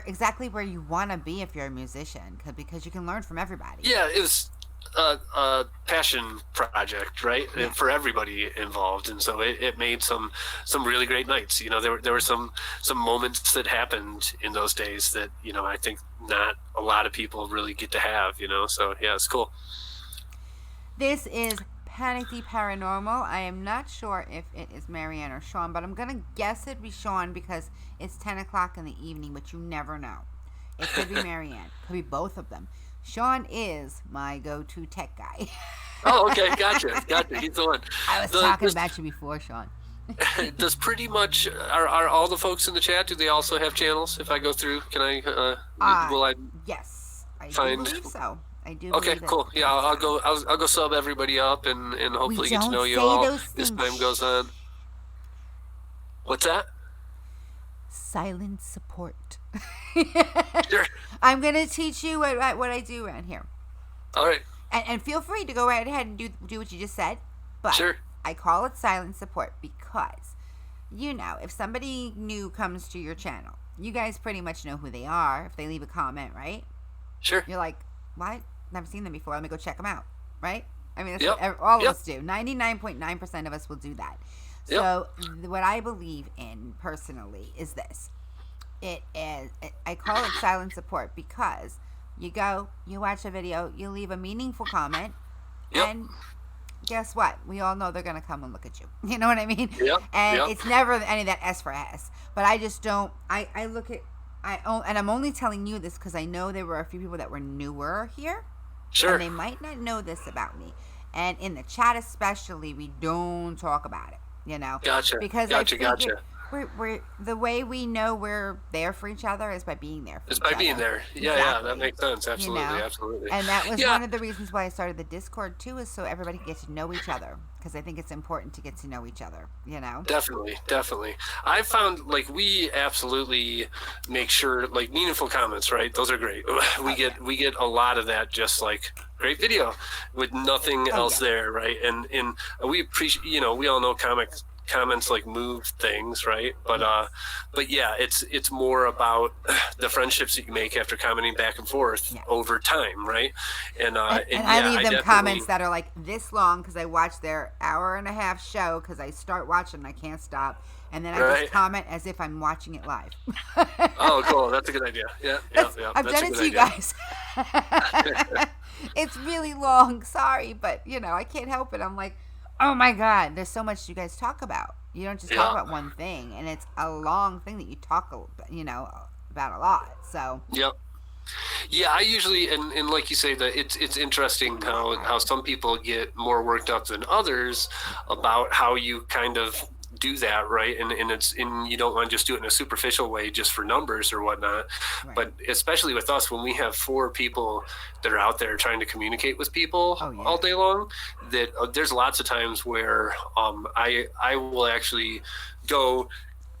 exactly where you want to be if you're a musician, because you can learn from everybody. Yeah, it was a passion project, right? Yeah. For everybody involved, and so it made some really great nights. There were some moments that happened in those days that I think not a lot of people really get to have. So yeah, it's cool. This is Panic Deep Paranormal. I am not sure if it is Marianne or Sean, but I'm gonna guess it'd be Sean because it's 10 o'clock in the evening. But you never know. It could be Marianne. Could be both of them. Sean is my go-to tech guy. Oh, okay. Gotcha. He's the one. I was talking about you before, Sean. Does pretty much, are all the folks in the chat, do they also have channels? If I go through, can I, will I? Yes, I do believe so. I do. Okay, cool. Yeah, I'll go sub everybody up and hopefully get to know you all as time goes on. What's that? Silent support. Sure. I'm gonna teach you what I do around here. All right. And feel free to go right ahead and do what you just said. But sure. I call it silent support because, if somebody new comes to your channel, you guys pretty much know who they are if they leave a comment, right? Sure. You're like, what? Never seen them before. Let me go check them out, right? I mean, that's what all of us do. 99.9% of us will do that. So what I believe in personally is this. I call it silent support because you watch a video, you leave a meaningful comment, and guess what? We all know they're going to come and look at you. You know what I mean? Yep. And it's never any of that S for S. But I just don't, I look at and I'm only telling you this because I know there were a few people that were newer here. Sure. And they might not know this about me. And in the chat especially, we don't talk about it, Gotcha. Because Gotcha. We're the way we know we're there for each other is by being there for It's each by other. being there. Yeah, Exactly. that makes sense. Absolutely, absolutely. And that was one of the reasons why I started the Discord too, is so everybody can get to know each other. Because I think it's important to get to know each other, Definitely. I found, like, we absolutely make sure, like, meaningful comments, right? Those are great. We get a lot of that, just like great video with nothing else there, right? And we appreciate, we all know comments like move things, right? But yeah, it's more about the friendships that you make after commenting back and forth over time, right? And I leave them comments that are like this long because I watch their hour-and-a-half show because I start watching and I can't stop, and then I just comment as if I'm watching it live. Oh, cool. That's a good idea. Yeah. I've done it to you guys. It's really long. Sorry, but I can't help it. I'm like, oh my God, there's so much you guys talk about. You don't just talk about one thing, and it's a long thing that you talk, about a lot. So. Yep. Yeah, I usually, and like you say, that it's interesting how some people get more worked up than others about how you kind of do that, right? And you don't want to just do it in a superficial way just for numbers or whatnot. Right. But especially with us, when we have 4 people that are out there trying to communicate with people all day long, that there's lots of times where I will actually go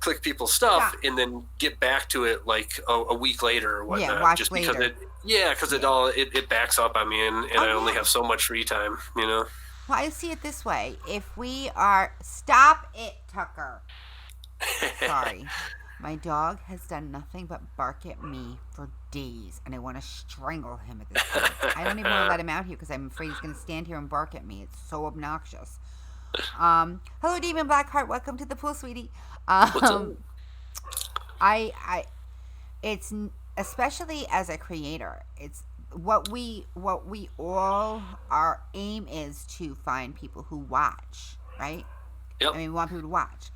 click people's stuff and then get back to it like a week later or whatnot, just because it backs up on me, and I only have so much free time, Well, I see it this way. If we are... Stop it, Tucker. Sorry. My dog has done nothing but bark at me for days, and I want to strangle him at this point. I don't even want to let him out here because I'm afraid he's going to stand here and bark at me. It's so obnoxious. Hello, Demon Blackheart. Welcome to the pool, sweetie. It's especially as a creator, it's what we all, our aim is to find people who watch, right? Yep. I mean, we want people to watch,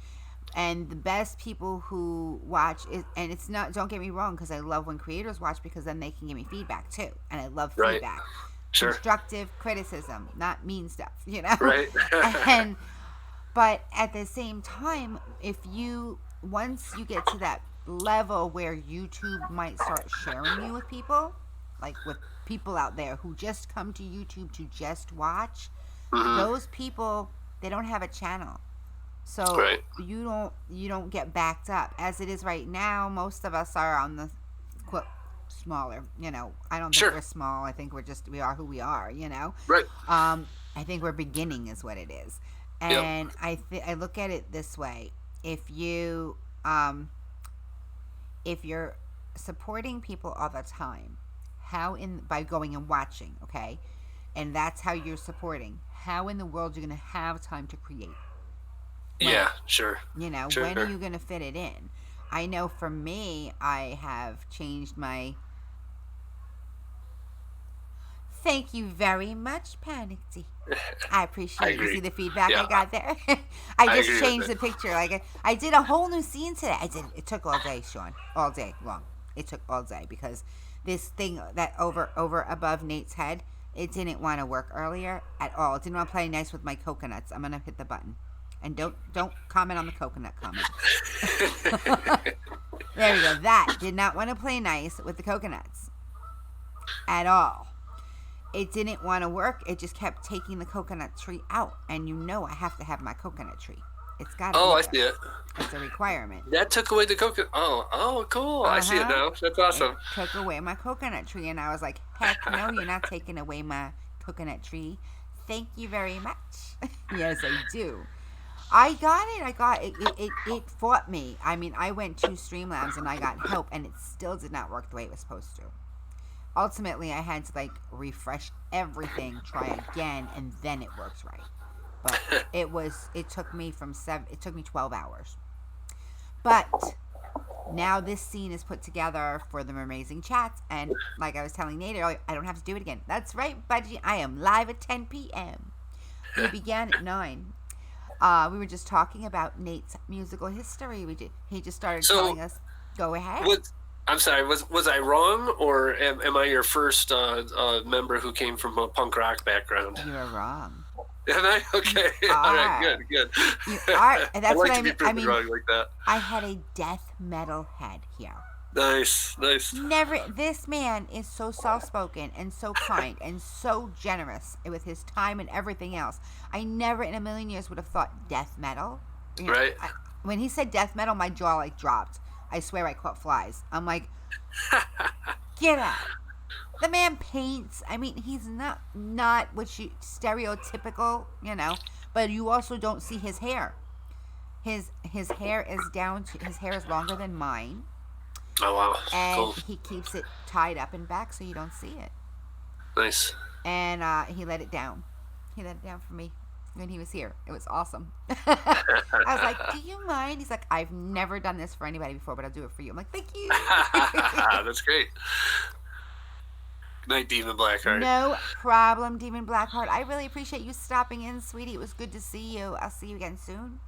and the best people who watch is, and it's not, don't get me wrong, because I love when creators watch, because then they can give me feedback too, and I love feedback. Sure. Constructive criticism, not mean stuff, Right. But at the same time, once you get to that level where YouTube might start sharing you with people, like with people out there who just come to YouTube to just watch, those people, they don't have a channel. So you don't get backed up. As it is right now, most of us are on the smaller, I don't think we're small. I think we are who we are, Right. I think we're beginning is what it is. And I look at it this way: if you're supporting people all the time, by going and watching, okay, and that's how you're supporting. How in the world you're going to have time to create? Sure. When are you going to fit it in? I know for me, I have changed my. Thank you very much, Panicky. I appreciate it. You see the feedback I got there? I just changed the picture. Like I did a whole new scene today. It took all day, Sean. All day long. It took all day because this thing that over above Nate's head, it didn't want to work earlier at all. It didn't want to play nice with my coconuts. I'm gonna hit the button. And don't comment on the coconut comment. There we go. That did not want to play nice with the coconuts at all. It didn't want to work. It just kept taking the coconut tree out. And I have to have my coconut tree. It's got to be I see it. It's a requirement. That took away the coconut. Oh, cool. I see it now. That's awesome. It took away my coconut tree. And I was like, heck no, you're not taking away my coconut tree. Thank you very much. Yes, I do. I got it. It fought me. I mean, I went to Streamlabs and I got help. And it still did not work the way it was supposed to. Ultimately, I had to refresh everything, try again, and then it worked right. But it took me 12 hours. But now this scene is put together for the MerMazing chats, and like I was telling Nate earlier, I don't have to do it again. That's right, Budgie. I am live at 10 p.m. We began at 9. We were just talking about Nate's musical history. He just started telling us. Go ahead. I'm sorry. Was I wrong, or am I your first member who came from a punk rock background? You're wrong. Am I? Okay. All right. Good. You are. And that's I like what I to be mean. proven wrong like that. I had a death metal head here. Nice. Never. This man is so soft-spoken and so kind and so generous with his time and everything else. I never in a million years would have thought death metal. Right. When he said death metal, my jaw like dropped. I swear I caught flies. I'm like, get out. The man paints. I mean, he's not what you stereotypical, but you also don't see his hair. His hair is his hair is longer than mine. Oh wow. And cool. He keeps it tied up and back so you don't see it. Nice. And he let it down. He let it down for me when he was here. It was awesome. I was like, do you mind? He's like, I've never done this for anybody before, but I'll do it for you. I'm like, thank you. That's great. Good night, Demon Blackheart. No problem, Demon Blackheart. I really appreciate you stopping in, sweetie. It was good to see you. I'll see you again soon.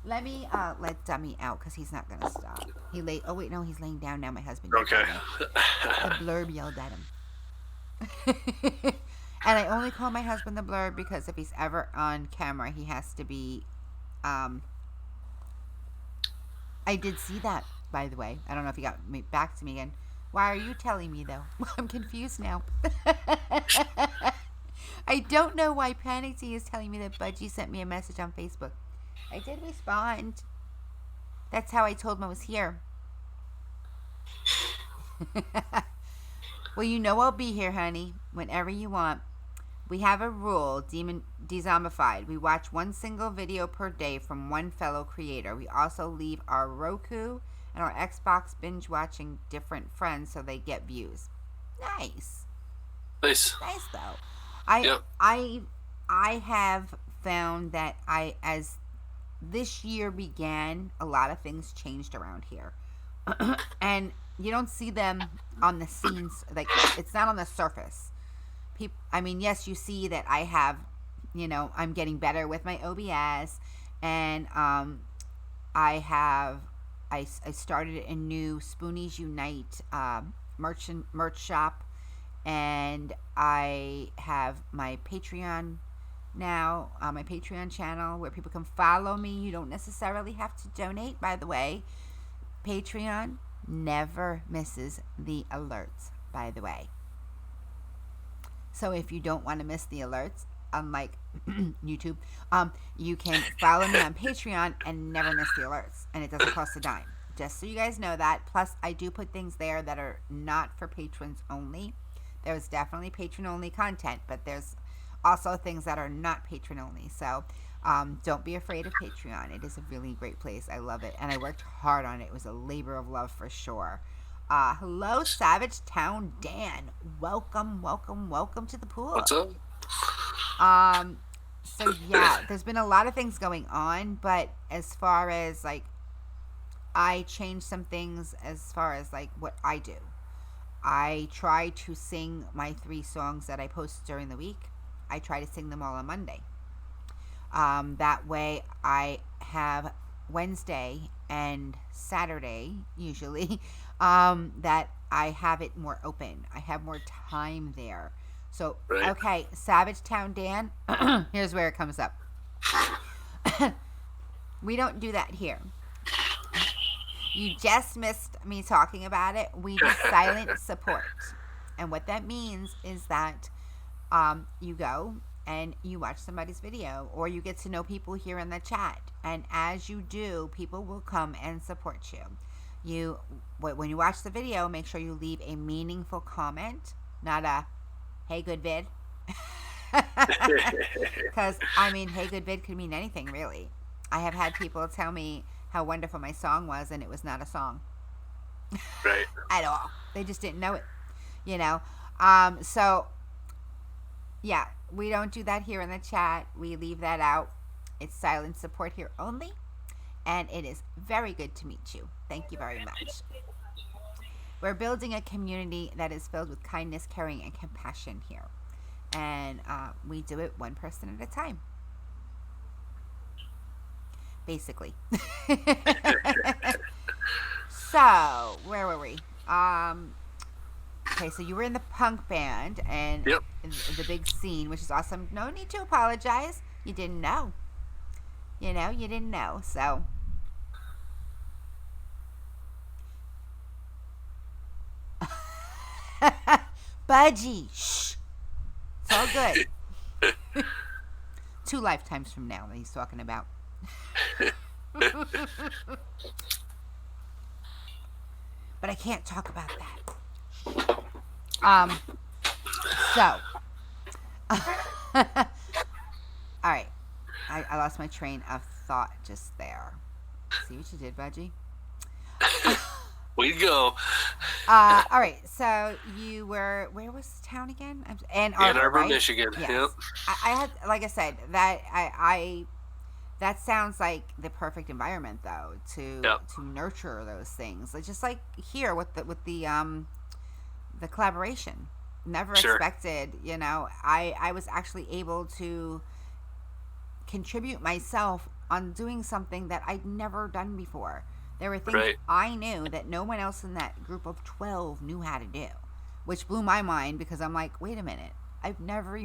Let me let Dummy out because he's not gonna stop. Oh wait, no, he's laying down now. My husband. Okay. The blurb yelled at him. And I only call my husband the blurb because if he's ever on camera, he has to be. I did see that, by the way. I don't know if he got back to me again. Why are you telling me though? I'm confused now. I don't know why Panic Tea is telling me that Budgie sent me a message on Facebook. I did respond. That's how I told him I was here. Well, I'll be here, honey, whenever you want. We have a rule, Demon Dezombified. We watch one single video per day from one fellow creator. We also leave our Roku and our Xbox binge watching different friends so they get views. Nice though. I have found that as this year began, a lot of things changed around here. And you don't see them on the scenes, like it's not on the surface. Yes, you see that I have, I'm getting better with my OBS, and I started a new Spoonies Unite merch shop, and I have my Patreon now, my Patreon channel where people can follow me. You don't necessarily have to donate, by the way. Patreon never misses the alerts, by the way. So if you don't want to miss the alerts, unlike YouTube, you can follow me on Patreon and never miss the alerts, and it doesn't cost a dime. Just so you guys know that. Plus, I do put things there that are not for patrons only. There's definitely patron-only content, but there's also things that are not patron-only. So don't be afraid of Patreon. It is a really great place. I love it, and I worked hard on it. It was a labor of love for sure. Hello, Savage Town Dan. Welcome to the pool. What's up? So yeah, there's been a lot of things going on, but as far as I changed some things as far as what I do. I try to sing my 3 songs that I post during the week. I try to sing them all on Monday. That way I have Wednesday and Saturday usually that I have it more open. I have more time there. So, right. Okay, Savage Town Dan, here's where it comes up. We don't do that here. You just missed me talking about it. We do silent support. And what that means is that you go and you watch somebody's video, or you get to know people here in the chat. And as you do, people will come and support you. When you watch the video, make sure you leave a meaningful comment, not a, hey, good vid. Because, hey, good vid could mean anything, really. I have had people tell me how wonderful my song was, and it was not a song. Right. At all. They just didn't know it, So, yeah, we don't do that here in the chat. We leave that out. It's silent support here only, and it is very good to meet you. Thank you very much. We're building a community that is filled with kindness, caring, and compassion here. And we do it one person at a time. Basically. So, where were we? Okay, so you were in the punk band and Yep. the big scene, which is awesome. No need to apologize. You didn't know. You know, you didn't know. So, Budgie, shh. It's all good. 2 lifetimes from now that he's talking about. But I can't talk about that. So. All right. I lost my train of thought just there. See what you did, Budgie? We go. All right. So you were, where was the town again? Ann Arbor, right? Michigan. Yes. Yep. I had, like I said, that that sounds like the perfect environment though to nurture those things. It's just like here with the collaboration. Never expected, you know. I was actually able to contribute myself on doing something that I'd never done before. There were things I knew that no one else in that group of 12 knew how to do, which blew my mind because I'm like, wait a minute. I've never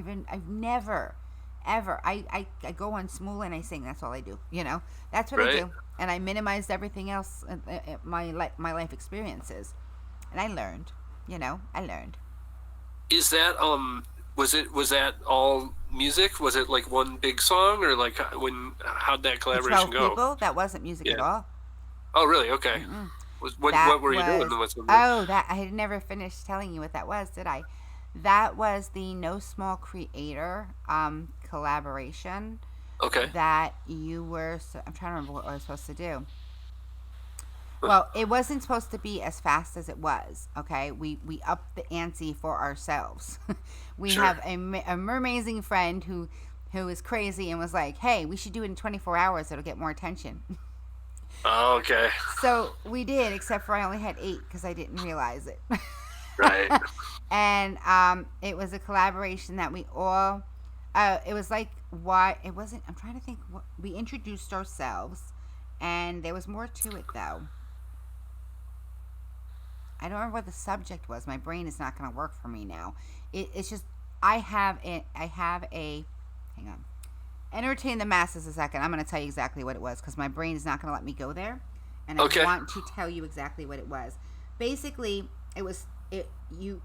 ever, I go on Smool and I sing. That's all I do, you know. That's what I do. And I minimized everything else, my life experiences. And I learned, you know, Is that was that all music? Was it like one big song, or like how'd that collaboration 12 go? people, that wasn't music at all. Oh, really? Okay. What were you doing? That I had never finished telling you what that was, did I? That was the No Small Creator collaboration. Okay. That you were. I'm trying to remember what I was supposed to do. Well, it wasn't supposed to be as fast as it was. Okay, we upped the ante for ourselves. We have a MerMazing friend who is crazy and was like, "Hey, we should do it in 24 hours. It'll get more attention." Oh, okay. So we did, except for I only had 8 because I didn't realize it. Right. And it was a collaboration that we all. It was like why it wasn't. I'm trying to think. We introduced ourselves, and there was more to it though. I don't remember what the subject was. My brain is not going to work for me now. It's just I have a hang on. Entertain the masses a second. I'm going to tell you exactly what it was because my brain is not going to let me go there, and I want to tell you exactly what it was. Basically, you've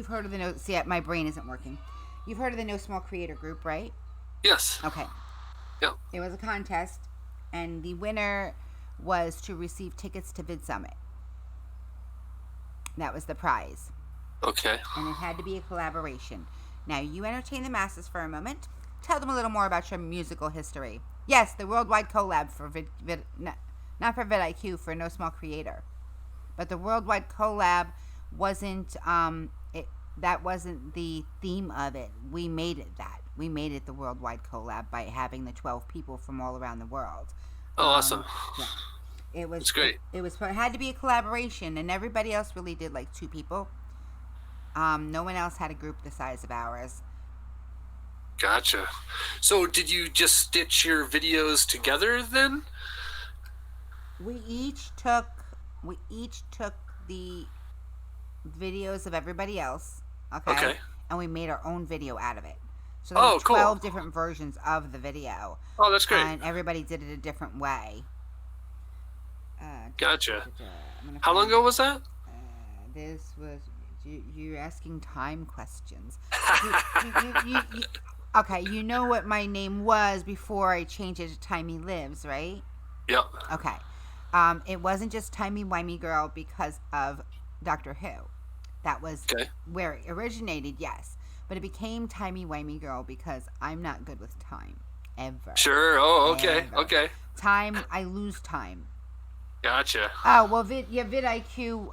heard of the my brain isn't working. You've heard of the No Small Creator group, right? Yes. Okay. Yep. It was a contest, and the winner was to receive tickets to Vid Summit. That was the prize. Okay. And it had to be a collaboration. Now, you entertain the masses for a moment. Tell them a little more about your musical history. Yes, the worldwide collab for not for vidIQ, for No Small Creator. But the worldwide collab wasn't, that wasn't the theme of it. We made it that. We made it the worldwide collab by having the 12 people from all around the world. Oh, awesome. Yeah. It was great. It had to be a collaboration, and everybody else really did like 2 people. No one else had a group the size of ours. Gotcha. So did you just stitch your videos together then? We each took the videos of everybody else, okay? And we made our own video out of it. So there were 12 different versions of the video. Oh, that's great. And everybody did it a different way. Gotcha. How long ago was that? This was... You're asking time questions. Okay, you know what my name was before I changed it to Timey Lives, right? Yep. Okay. It wasn't just Timey Wimey Girl because of Doctor Who. That was where it originated, yes. But it became Timey Wimey Girl because I'm not good with time. Ever. Sure. Oh, okay. Ever. Okay. Time, I lose time. Gotcha. Oh, well, vidIQ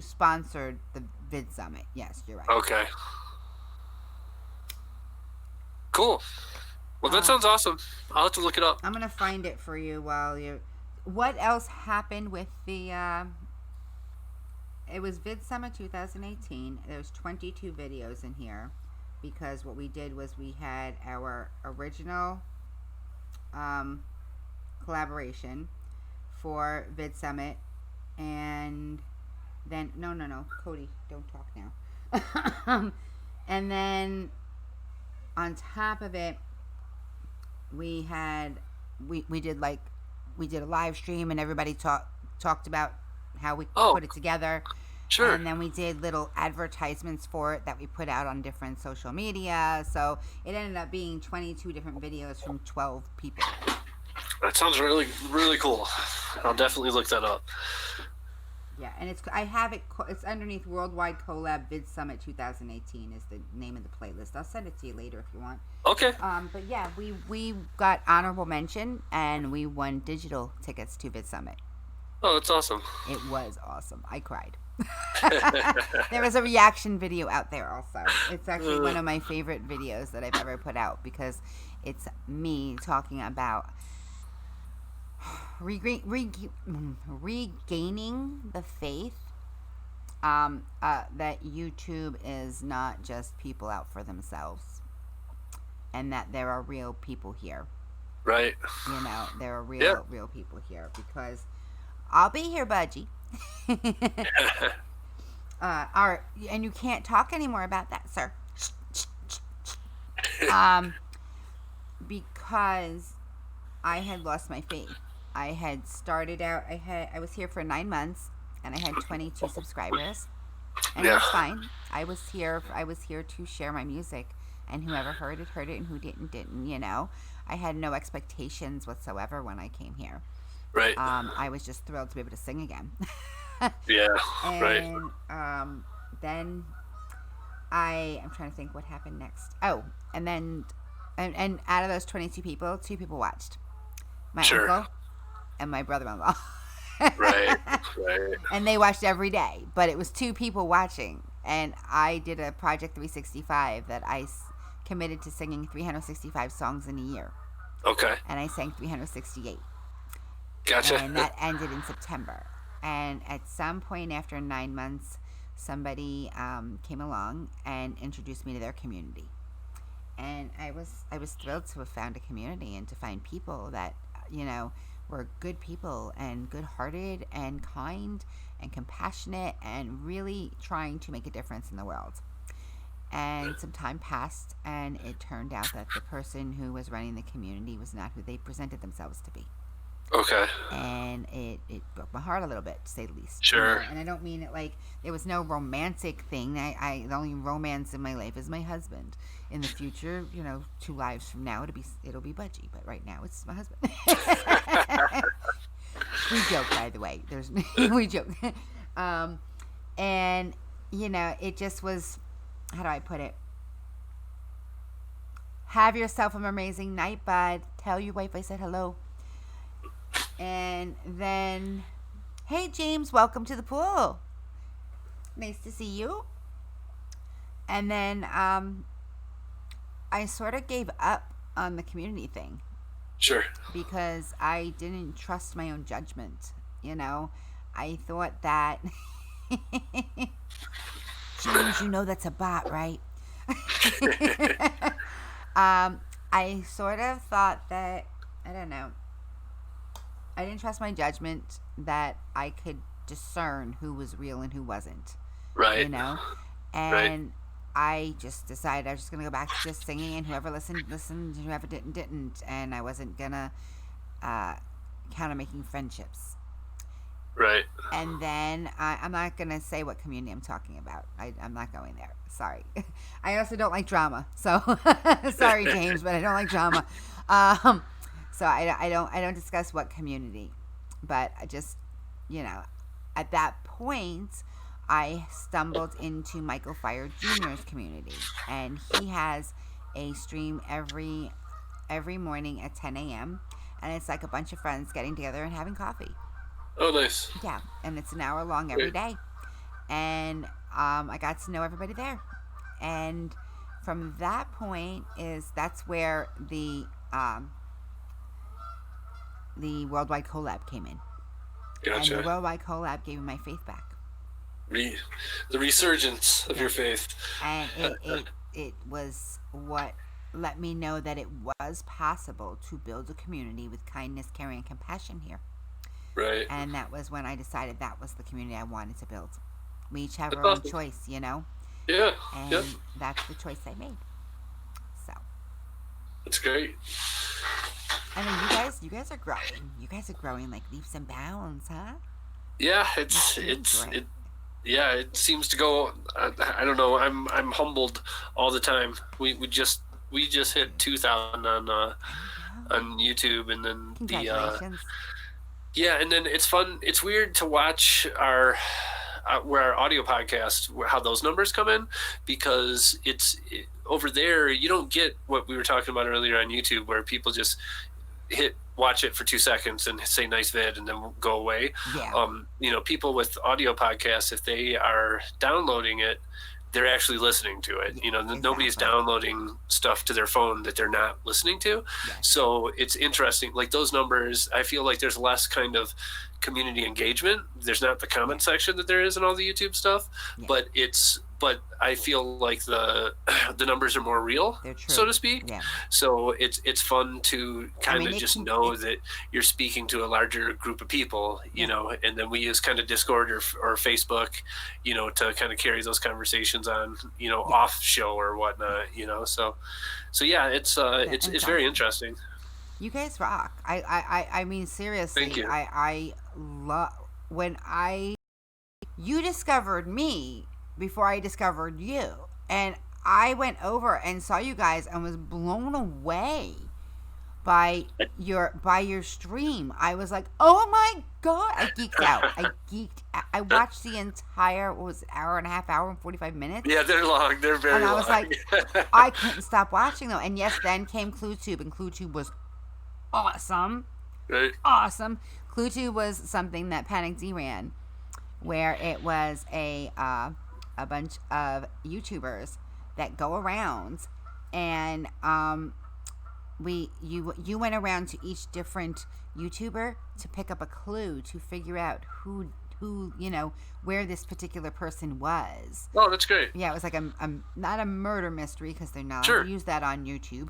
sponsored the Vid Summit. Yes, you're right. Okay. Cool. Well, that sounds awesome. I'll have to look it up. I'm going to find it for you while you... What else happened with the... It was Vid Summit 2018. There's 22 videos in here because what we did was we had our original collaboration for Vid Summit and then no, Cody, don't talk now. And then on top of it, we did a live stream, and everybody talked about how we put it together. Sure. And then we did little advertisements for it that we put out on different social media. So it ended up being 22 different videos from 12 people. That sounds really, really cool. I'll definitely look that up. Yeah, and it's underneath Worldwide Collab Vid Summit 2018 is the name of the playlist. I'll send it to you later if you want. Okay. But yeah, we got honorable mention, and we won digital tickets to Vid Summit. Oh, that's awesome. It was awesome. I cried. There was a reaction video out there also. It's actually one of my favorite videos that I've ever put out, because it's me talking about regaining the faith that YouTube is not just people out for themselves, and that there are real people here. Right. There are real people here, because I'll be here, Budgie. And you can't talk anymore about that, sir. Because I had lost my faith. I had started out. I was here for 9 months, and I had 22 subscribers, and that's fine. I was here to share my music, and whoever heard it, and who didn't. I had no expectations whatsoever when I came here. Right. I was just thrilled to be able to sing again. Yeah. And then I'm trying to think what happened next. Oh, and then and out of those 22 people, 2 people watched. My uncle and my brother-in-law. Right. And they watched every day, but it was 2 people watching. And I did a Project 365 that I committed to singing 365 songs in a year. Okay. And I sang 368. Gotcha. And that ended in September. And at some point after 9 months, somebody came along and introduced me to their community. And I was thrilled to have found a community and to find people that, were good people and good-hearted and kind and compassionate and really trying to make a difference in the world. And some time passed, and it turned out that the person who was running the community was not who they presented themselves to be. Okay. And it broke my heart a little bit, to say the least. Sure. And I don't mean it like there was no romantic thing. The only romance in my life is my husband. In the future, 2 lives from now, it'll be Budgie. But right now, it's my husband. We joke, by the way. We joke. And it just was. How do I put it? Have yourself an amazing night, bud. Tell your wife I said hello. And then, hey, James, welcome to the pool. Nice to see you. And then I sort of gave up on the community thing. Sure. Because I didn't trust my own judgment. I thought that... James, that's a bot, right? I sort of thought that, I don't know, I didn't trust my judgment that I could discern who was real and who wasn't. Right. And I just decided I was just going to go back to just singing, and whoever listened, whoever didn't. And I wasn't going to count on making friendships. Right. And then I'm not going to say what community I'm talking about. I'm not going there. Sorry. I also don't like drama. So sorry, James, but I don't like drama. So I don't discuss what community. But I just, at that point, I stumbled into Michael Fire Jr.'s community. And he has a stream every morning at 10 a.m. And it's like a bunch of friends getting together and having coffee. Oh, nice. Yeah, and it's an hour long every day. And I got to know everybody there. And from that point that's where the Worldwide Collab came in. Gotcha. And the Worldwide Collab gave me my faith back. The resurgence of your faith. And it was what let me know that it was possible to build a community with kindness, caring, and compassion here. Right. And that was when I decided that was the community I wanted to build. We each have That's our own awesome. choice, you know? Yeah. Yeah. And that's the choice I made. So, That's great. I mean, you guys are growing. You guys are growing like leaps and bounds, huh? Yeah. You're doing great. Yeah. It seems to go. I don't know. I'm humbled all the time. We just hit 2,000 I know. on YouTube, and then Congratulations. yeah, and then it's fun. It's weird to watch where our audio podcast, how those numbers come in, because over there you don't get what we were talking about earlier on YouTube, where people just watch it for 2 seconds and say nice vid and then go away. Yeah. People with audio podcasts, if they are downloading it, they're actually listening to it. Yeah, Nobody's exactly. downloading stuff to their phone that they're not listening to. Yes. So it's interesting. Like those numbers, I feel like there's less kind of community engagement. There's not the comment section that there is in all the YouTube stuff, Yeah. but I feel like the numbers are more real, They're true. so to speak. Yeah. So it's fun to kind of just know that you're speaking to a larger group of people, you know, and then we use kind of Discord or Facebook, to kind of carry those conversations on, off show or whatnot, so yeah, it's very interesting. You guys rock. I mean, seriously. Thank you. I love when you discovered me before I discovered you, and I went over and saw you guys and was blown away by your stream. I was like, oh my god! I geeked out. I watched the entire, what was it, hour and a half, hour and 45 minutes. Yeah, they're long. They're very long. And I was like, I couldn't stop watching them. And yes, then came ClueTube, and ClueTube was awesome. Right. Awesome. ClueTube was something that Panic D ran, where it was a bunch of YouTubers that go around, and you went around to each different YouTuber to pick up a clue to figure out who where this particular person was. Oh, that's great. Yeah, it was like a not a murder mystery, because they're not Sure. allowed to use that on YouTube,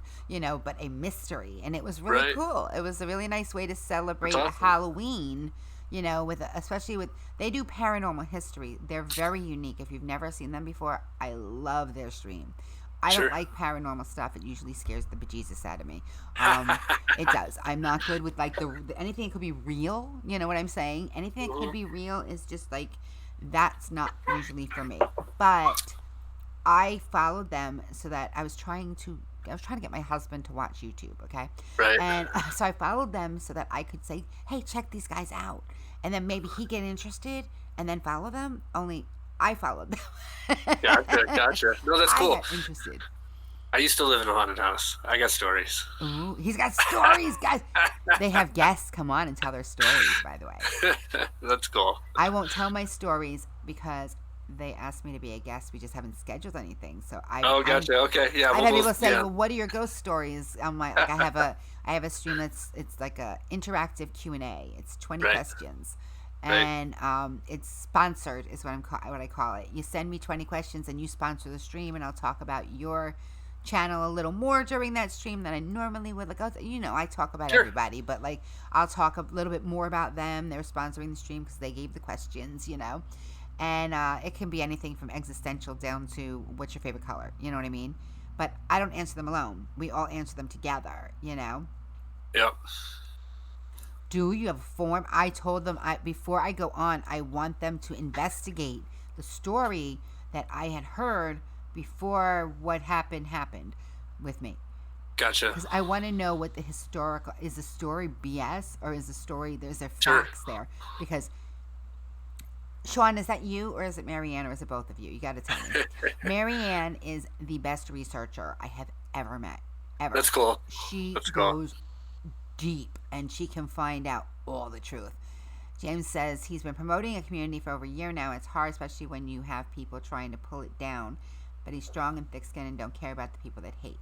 but a mystery, and it was really Right. cool. It was a really nice way to celebrate That's awesome. Halloween. Especially with, they do paranormal history. They're very unique. If you've never seen them before, I love their stream. I Sure. don't like paranormal stuff. It usually scares the bejesus out of me. It does. I'm not good with like anything that could be real. You know what I'm saying? Anything that could be real is just like, that's not usually for me. But I followed them so that I was trying to get my husband to watch YouTube, okay? Right. And so I followed them so that I could say, hey, check these guys out. And then maybe he'd get interested and then follow them. Only I followed them. Gotcha. No, that's cool. I got interested. I used to live in a haunted house. I got stories. Ooh, he's got stories, guys. They have guests come on and tell their stories, by the way. That's cool. I won't tell my stories because they asked me to be a guest. We just haven't scheduled anything. So Gotcha. Okay. Yeah. I've had people say, yeah. well, what are your ghost stories? I'm like I have a stream it's like a interactive Q&A. It's 20 Right. questions. Right. And it's sponsored is what I call it. You send me 20 questions and you sponsor the stream, and I'll talk about your channel a little more during that stream than I normally would. Like, I talk about Sure. everybody, but like I'll talk a little bit more about them. They're sponsoring the stream because they gave the questions, and it can be anything from existential down to what's your favorite color, you know what I mean? But I don't answer them alone. We all answer them together, Yep. Do you have a form? I told them before I go on, I want them to investigate the story that I had heard before what happened with me. Gotcha. Because I want to know what the historical, is the story BS, or is the story, there's there Sure. facts there? Because Sean, is that you, or is it Marianne, or is it both of you? You got to tell me. Marianne is the best researcher I have ever met. Ever. That's cool. She That's cool. goes deep, and she can find out all the truth. James says he's been promoting a community for over a year now. It's hard, especially when you have people trying to pull it down, but he's strong and thick-skinned and don't care about the people that hate.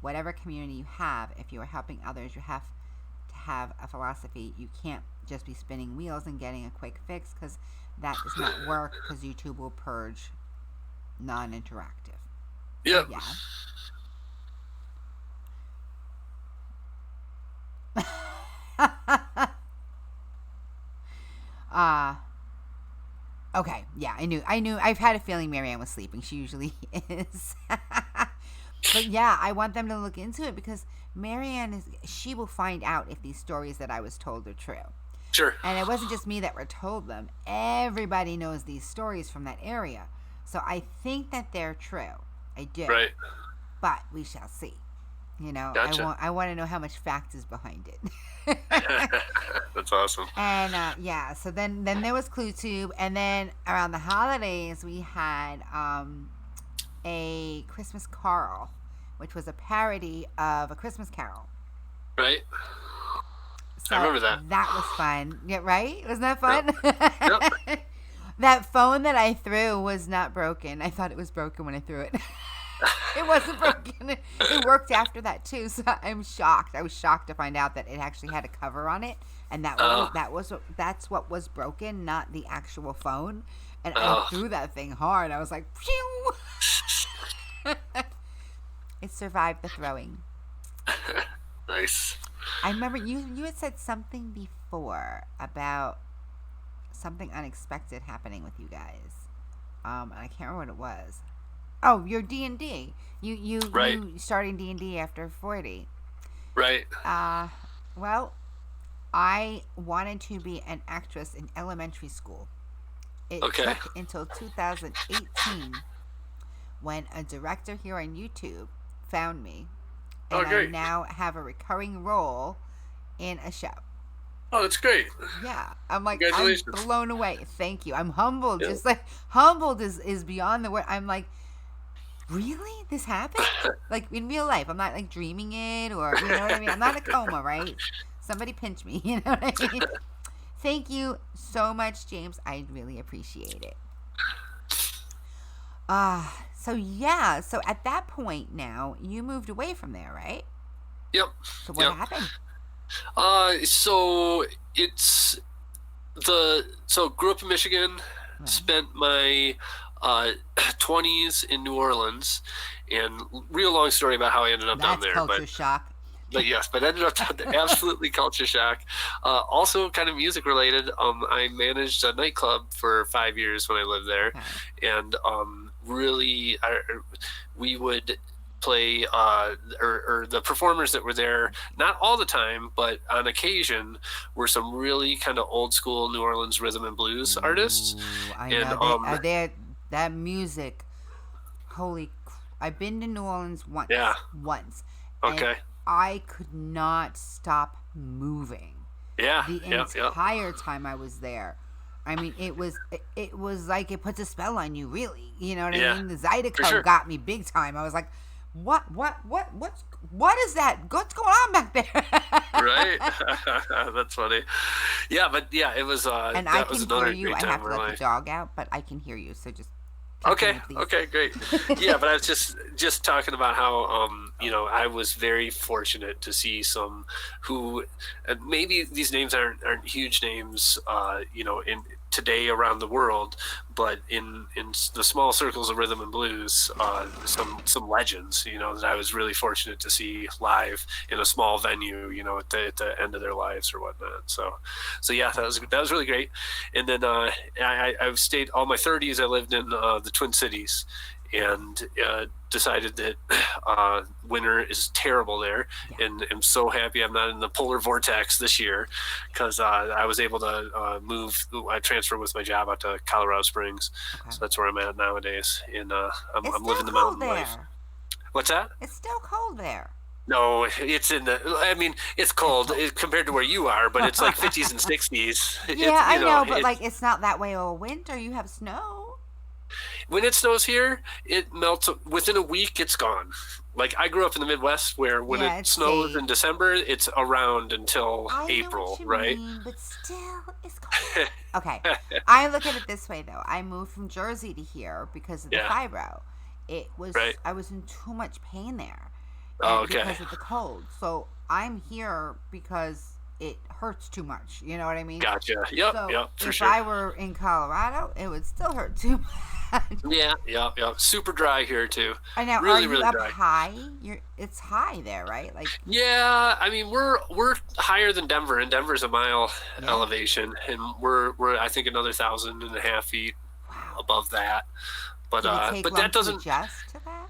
Whatever community you have, if you are helping others, you have to have a philosophy. You can't just be spinning wheels and getting a quick fix, because that does not work, because YouTube will purge non-interactive. Yep. Yeah. Okay, yeah, I knew. I've had a feeling Marianne was sleeping. She usually is. But yeah, I want them to look into it because Marianne she will find out if these stories that I was told are true. Sure. And it wasn't just me that were told them. Everybody knows these stories from that area. So I think that they're true. I do. Right. But we shall see. You know, Gotcha. I want to know how much fact is behind it. That's awesome. And yeah, so then there was ClueTube, and then around the holidays we had a Christmas Carol, which was a parody of A Christmas Carol. Right. So I remember that. That was fun. Yeah, right? Wasn't that fun? Yep. That phone that I threw was not broken. I thought it was broken when I threw it. It wasn't broken. It worked after that too. So I'm shocked. I was shocked to find out that it actually had a cover on it, and that's what was broken, not the actual phone. And I threw that thing hard. I was like, phew! It survived the throwing. Nice. I remember you had said something before about something unexpected happening with you guys. And I can't remember what it was. Oh, your D&D. You starting D&D after 40. Right. Well, I wanted to be an actress in elementary school. It took until 2018 when a director here on YouTube found me. And I now have a recurring role in a show. Oh, that's great. Yeah. I'm like, Congratulations. I'm blown away. Thank you. I'm humbled. Yeah. Just like, humbled is beyond the word. I'm like, really? This happened? Like, in real life. I'm not, like, dreaming it or, you know what I mean? I'm not in a coma, right? Somebody pinch me, you know what I mean? Thank you so much, James. I really appreciate it. So at that point now, you moved away from there, right? Yep. So what happened? So grew up in Michigan, right. Spent my 20s in New Orleans, and real long story about how I ended up down there. Culture shock. But ended up absolutely culture shock. Also kind of music related. I managed a nightclub for 5 years when I lived there, and really, we would play or the performers that were there, not all the time, but on occasion, were some really kind of old school New Orleans rhythm and blues artists. I know that music. I've been to New Orleans once. Yeah. Once. Okay. I could not stop moving. Yeah. The entire time I was there. I mean, it was like it puts a spell on you, really. You know what I mean? The Zydeco got me big time. I was like, what is that? What's going on back there? Right. That's funny. Yeah, but yeah, it was. And I can hear you. I have to let the dog out, but I can hear you. So just. Okay, great. Yeah, but I was just talking about how I was very fortunate to see some who, and maybe these names aren't huge names, in today around the world, but in the small circles of rhythm and blues, some legends, that I was really fortunate to see live in a small venue, at the end of their lives or whatnot. So yeah, that was really great. And then I've stayed all my 30s. I lived in the Twin Cities, and decided that winter is terrible there, and I'm so happy I'm not in the polar vortex this year, because I was able to move. I transferred with my job out to Colorado Springs, so that's where I'm at nowadays, and I'm living the mountain life. What's that? It's still cold there. No, it's it's cold compared to where you are, but it's like 50s and 60s. Yeah, I know, but like it's not that way all winter. You have snow. When it snows here, it melts within a week. It's gone. Like, I grew up in the Midwest, where when it snows in December, it's around until April, right? Mean, but still, it's cold. Okay, I look at it this way though. I moved from Jersey to here because of the fibro. It was I was in too much pain there. Because of the cold. So I'm here because it hurts too much. You know what I mean? Gotcha. Yep. So Yep. For if sure. I were in Colorado, it would still hurt too much. Yeah. Yep. Yep. Super dry here too. I know. Really, Are you really up dry. high? It's high there, right? Like. Yeah. I mean, we're higher than Denver, and Denver's a mile elevation, and we're I think another 1,500 feet above that. But Did it take but long that doesn't. to adjust to that?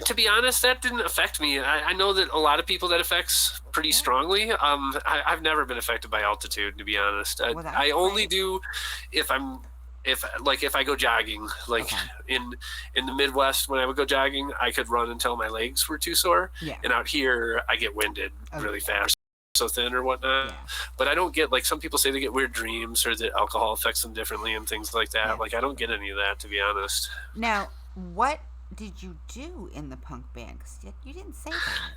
To be honest, that didn't affect me. I know that a lot of people that affects pretty strongly. I've never been affected by altitude, to be honest. I only do if I go jogging, like in the Midwest, when I would go jogging, I could run until my legs were too sore. Yeah. And out here, I get winded really fast, so thin or whatnot. Yeah. But I don't get, like, some people say they get weird dreams or that alcohol affects them differently and things like that. Yeah. Like, I don't get any of that, to be honest. Now, what did you do in the punk band? Because you didn't say that.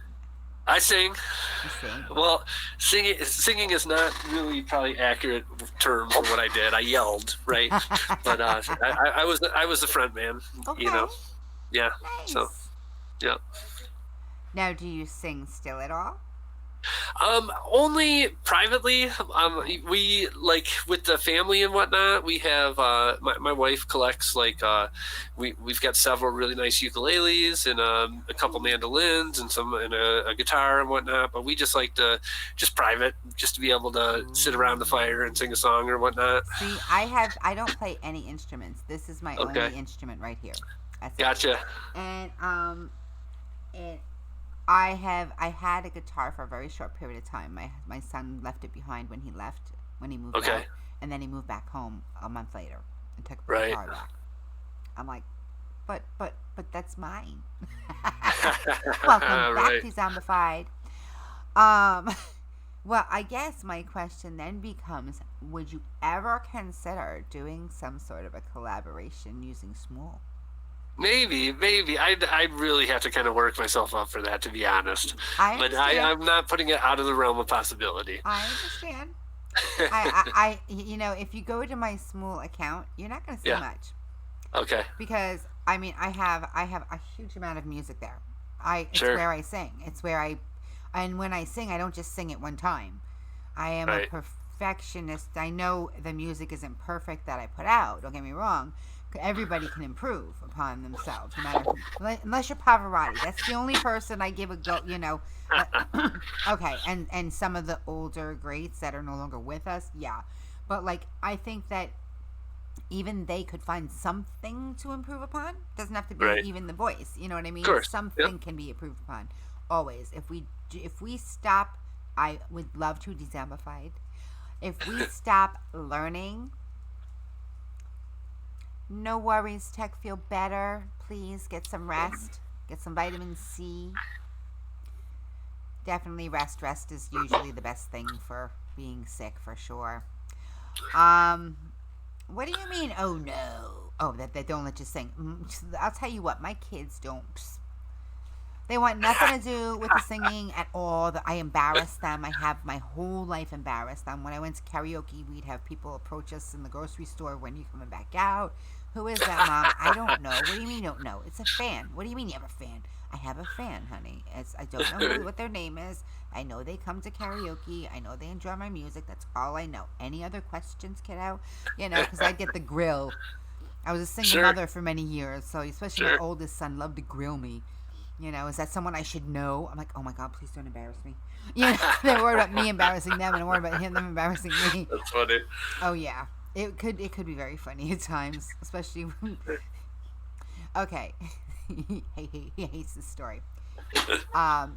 I sing. You sing? Well, singing is not really probably accurate term for what I did. I yelled, right? But I was the front man. Okay. You know. Yeah. Nice. So, yeah. Now, do you sing still at all? Only privately. We, like, with the family and whatnot, we have my wife collects, like, we've got several really nice ukuleles and a couple mandolins and a guitar and whatnot, but we just like to private, just to be able to sit around the fire and sing a song or whatnot. See, I don't play any instruments. This is my only instrument right here. That's gotcha. It. And I had a guitar for a very short period of time. My son left it behind when he moved out, and then he moved back home a month later and took the guitar back. I'm like, but that's mine. Welcome back to Zombified. Well, I guess my question then becomes: would you ever consider doing some sort of a collaboration using Smool? Maybe. I'd really have to kind of work myself up for that, to be honest. But I'm not putting it out of the realm of possibility. I understand. I if you go to my Smool account, you're not going to see much. Okay. Because I mean, I have a huge amount of music there. It's where I sing. It's where and when I sing, I don't just sing it one time. I am a perfectionist. I know the music isn't perfect that I put out. Don't get me wrong. Everybody can improve upon themselves, no matter unless you're Pavarotti. That's the only person I give a go. Okay, and some of the older greats that are no longer with us, but like I think that even they could find something to improve upon. Doesn't have to be even the voice. You know what I mean? Something can be improved upon. Always. If we stop, I would love to Zombified. If we stop learning. No worries, Tech. Feel better. Please get some rest. Get some vitamin C. Definitely rest. Rest is usually the best thing for being sick, for sure. What do you mean? Oh no! Oh, that they don't let you sing. I'll tell you what. My kids don't. They want nothing to do with the singing at all. I embarrass them. I have my whole life embarrassed them. When I went to karaoke, we'd have people approach us in the grocery store. When you coming back out? Who is that, Mom? I don't know. What do you mean you don't know? It's a fan. What do you mean you have a fan? I have a fan, honey. I don't know what their name is. I know they come to karaoke. I know they enjoy my music. That's all I know. Any other questions, kiddo? Because I get the grill. I was a single mother for many years, so especially my oldest son loved to grill me. Is that someone I should know? I'm like, oh my God, please don't embarrass me. They're worried about me embarrassing them, and I'm worried about them embarrassing me. That's funny. Oh yeah, it could be very funny at times, especially when. Okay, he hates this story. My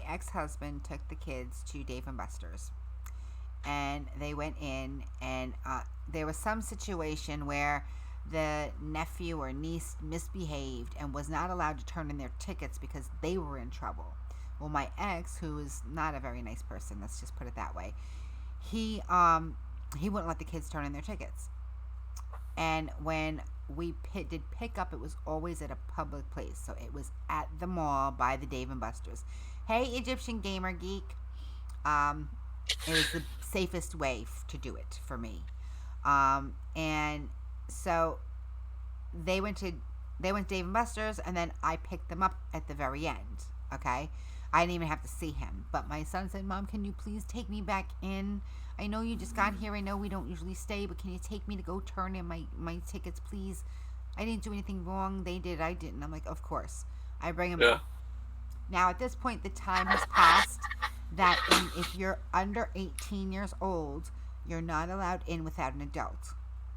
ex-husband took the kids to Dave & Buster's, and they went in, and there was some situation where the nephew or niece misbehaved and was not allowed to turn in their tickets because they were in trouble. Well, my ex, who is not a very nice person, let's just put it that way, he wouldn't let the kids turn in their tickets. And when we did pick up, it was always at a public place. So it was at the mall by the Dave & Buster's. Hey, Egyptian Gamer Geek. It was the safest way to do it for me. And so they went to Dave & Buster's, and then I picked them up at the very end. Okay, I didn't even have to see him. But my son said, Mom, can you please take me back in? I know you just got here. I know we don't usually stay, but can you take me to go turn in my tickets, please? I didn't do anything wrong. They did. I didn't. I'm like, of course. I bring him in. Now, at this point, the time has passed that if you're under 18 years old, you're not allowed in without an adult.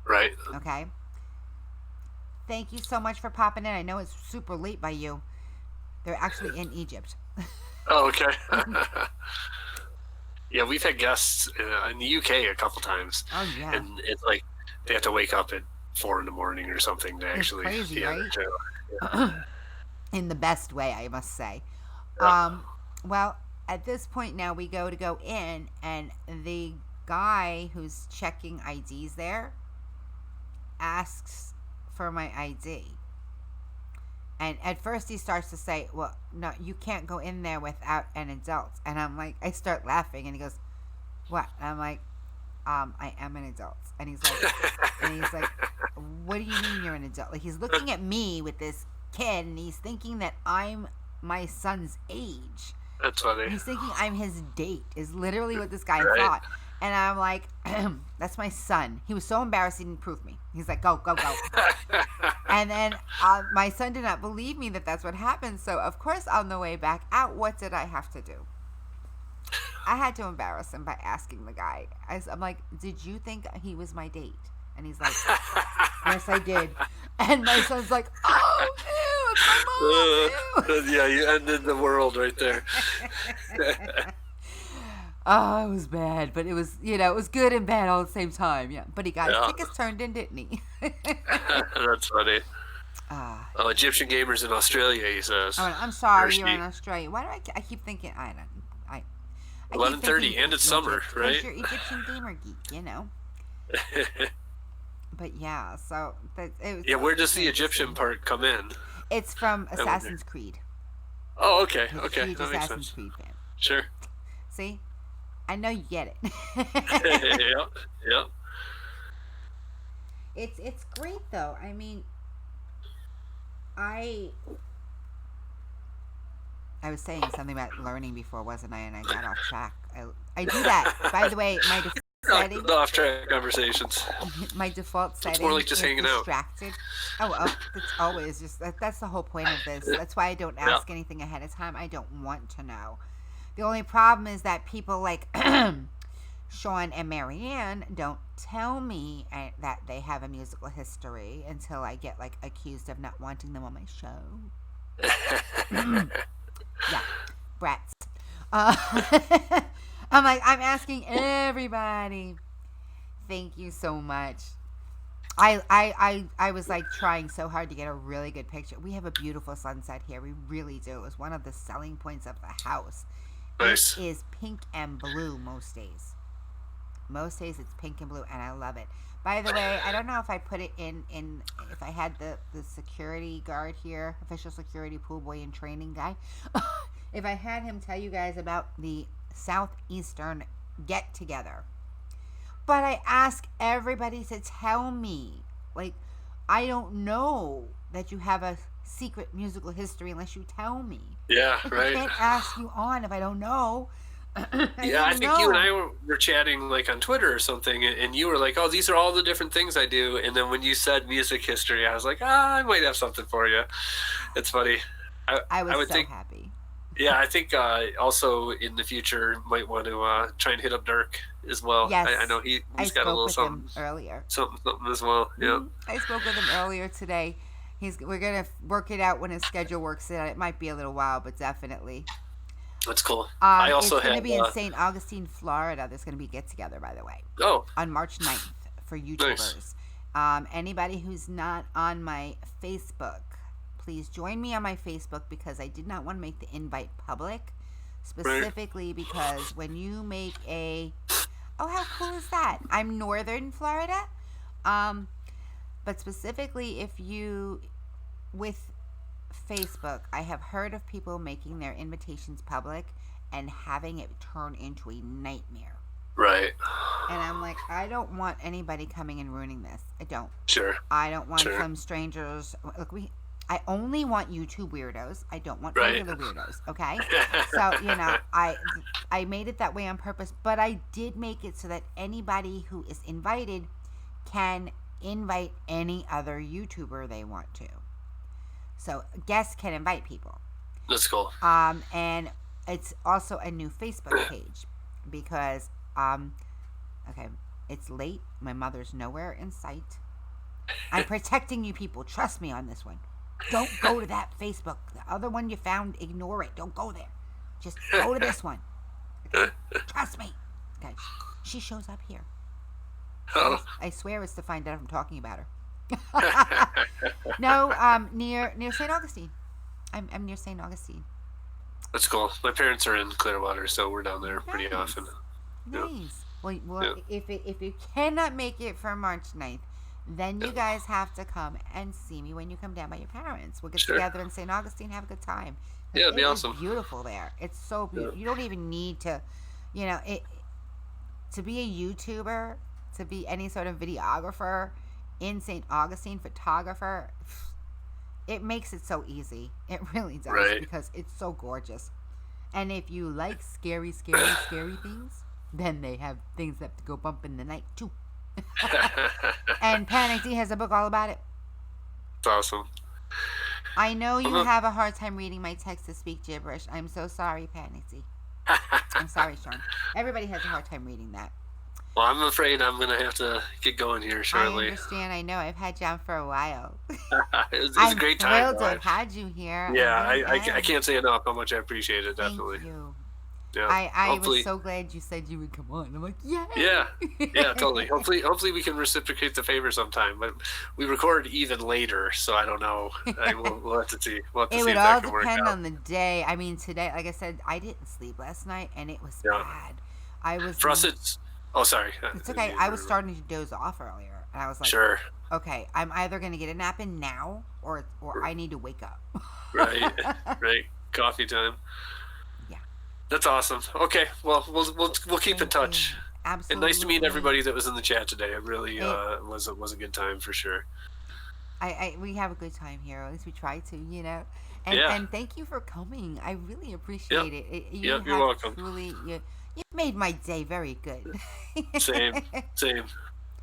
Right. Okay? Thank you so much for popping in. I know it's super late by you. They're actually in Egypt. Oh, okay. Yeah, we've had guests in the UK a couple times. Oh, yeah. And it's like they have to wake up at 4 a.m. or something to actually. It's crazy, right? Yeah. In the best way, I must say. Yeah. Well, at this point now we go in, and the guy who's checking IDs there asks for my ID. And at first he starts to say, well, no, you can't go in there without an adult. And I'm like, I start laughing, and he goes, what? And I'm like, I am an adult. And he's like, what do you mean you're an adult? Like, he's looking at me with this kid, and he's thinking that I'm my son's age. That's funny. He's thinking I'm his date, is literally what this guy Right. thought. And I'm like, that's my son. He was so embarrassed he didn't prove me. He's like, go. And then my son did not believe me that that's what happened. So, of course, on the way back out, what did I have to do? I had to embarrass him by asking the guy. I'm like, did you think he was my date? And he's like, yes, I did. And my son's like, oh, ew, it's my mom. Ew. Yeah, you ended the world right there. Oh, it was bad, but it was, it was good and bad all at the same time. Yeah, but he got his tickets turned in, didn't he? That's funny. Egyptian gamers in Australia, he says. Oh, I'm sorry, you're in Australia. Why do I keep thinking? I don't. 11:30 and it's summer, right? Because you're Egyptian gamer geek, But yeah, so it was. Yeah, where does the Egyptian part come in? It's from Assassin's Creed. Oh, okay, He's okay, a huge that makes Assassin's sense. Creed fan. Sure. See, I know you get it. Yeah. It's great though. I mean, I was saying something about learning before, wasn't I? And I got off track. I do that. By the way, my default setting. The off-track conversations. My default setting. It's more like just hanging out. Distracted. Oh, it's always just that's the whole point of this. That's why I don't ask anything ahead of time. I don't want to know. The only problem is that people like Sean and Marianne don't tell me that they have a musical history until I get like accused of not wanting them on my show. Yeah, brats. I'm like, I'm asking everybody. Thank you so much. I was like trying so hard to get a really good picture. We have a beautiful sunset here. We really do. It was one of the selling points of the house. Nice. It is pink and blue most days. Most days it's pink and blue, and I love it. By the way, I don't know if I put it in if I had the security guard here, official security pool boy in training guy, if I had him tell you guys about the Southeastern get together. But I ask everybody to tell me. Like, I don't know that you have a secret musical history unless you tell me. Yeah, right. I can't ask you on if I don't know. I think you and I were chatting like on Twitter or something, and you were like, "Oh, these are all the different things I do." And then when you said music history, I was like, I might have something for you. It's funny. I would think, happy. Yeah, I think also in the future might want to try and hit up Dirk as well. Yes, I know he's got a little something earlier. Something as well. Yeah. I spoke with him earlier today. We're gonna work it out when his schedule works out. It might be a little while, but definitely. That's cool. I also it's going to be in St. Augustine, Florida. There's going to be a get-together, by the way. Oh. On March 9th for YouTubers. Nice. Anybody who's not on my Facebook, please join me on my Facebook because I did not want to make the invite public. Specifically because when you make a... Oh, how cool is that? I'm Northern Florida. But specifically if you... With... Facebook, I have heard of people making their invitations public and having it turn into a nightmare. Right. And I'm like, I don't want anybody coming and ruining this. I don't. Sure. I don't want some strangers. Look, I only want YouTube weirdos. I don't want Right. regular weirdos, okay? So, I made it that way on purpose, but I did make it so that anybody who is invited can invite any other YouTuber they want to. So, guests can invite people. That's cool. And it's also a new Facebook page because, okay, it's late. My mother's nowhere in sight. I'm protecting you people. Trust me on this one. Don't go to that Facebook. The other one you found, ignore it. Don't go there. Just go to this one. Okay? Trust me. Okay. She shows up here. Oh. I swear it's to find out if I'm talking about her. No, near St. Augustine. I'm near St. Augustine. That's cool. My parents are in Clearwater, so we're down there pretty often. Nice. Yeah. Well, if you cannot make it for March 9th, then you guys have to come and see me when you come down by your parents. We'll get together in St. Augustine, have a good time. Yeah, it'd be awesome. It's beautiful there. It's so beautiful. Yeah. You don't even need to, to be a YouTuber, to be any sort of videographer in St. Augustine, photographer. It makes it so easy. It really does because it's so gorgeous. And if you like scary things, then they have things that have to go bump in the night too. And Panic D has a book all about it. It's awesome. I know you have a hard time reading my text to speak gibberish. I'm so sorry, Panic D. I'm sorry, Sean. Everybody has a hard time reading that. Well, I'm afraid I'm going to have to get going here shortly. I understand. I know. I've had you on for a while. It was a great time. I'm thrilled to have had you here. Yeah, I can't say enough how much I appreciate it, definitely. Thank you. Yeah, I was so glad you said you would come on. I'm like, yay! Yeah, totally. Hopefully we can reciprocate the favor sometime. But we record even later, so I don't know. We'll have to see. It would all depend on the day. I mean, today, like I said, I didn't sleep last night, and it was bad. For us, it's. Oh, sorry. It's okay. I was starting to doze off earlier, and I was like, sure. Okay, I'm either going to get a nap in now, or I need to wake up. Right. Coffee time. That's awesome. Okay, well, we'll keep in touch. Absolutely. And nice to meet everybody that was in the chat today. It really was a good time for sure. We have a good time here. At least we try to, And thank you for coming. I really appreciate it. You're welcome. Truly, you made my day very good. Same.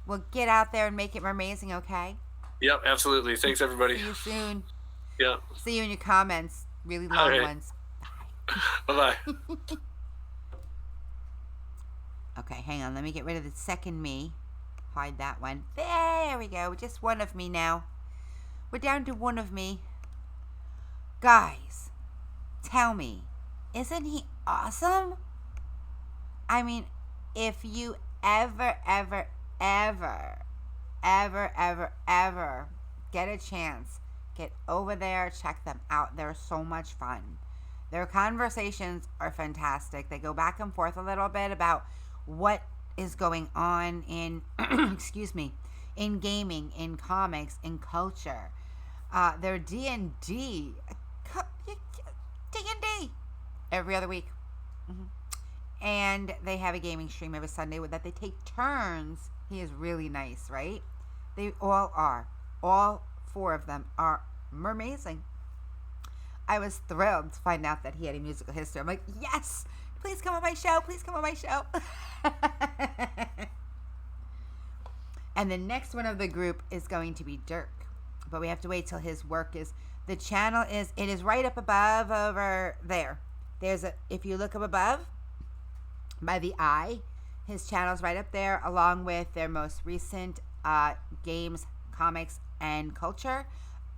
Well, get out there and make it MerMazing, okay? Yep, absolutely. Thanks, everybody. See you soon. Yeah. See you in your comments. Really long ones. Bye-bye. Okay, hang on. Let me get rid of the second me. Hide that one. There we go. Just one of me now. We're down to one of me. Guys, tell me, isn't he awesome? I mean, if you ever get a chance, get over there, check them out. They're so much fun. Their conversations are fantastic. They go back and forth a little bit about what is going on in, in gaming, in comics, in culture. Their D&D every other week. Mm-hmm. And they have a gaming stream every Sunday that they take turns. He is really nice, right? They all are. All four of them are MerMazing. I was thrilled to find out that he had a musical history. I'm like, yes! Please come on my show. Please come on my show. And the next one of the group is going to be Dirk. But we have to wait till his work is... The channel is... It is right up above over there. If you look up above, by the eye, his channel's right up there, along with their most recent games, comics, and culture,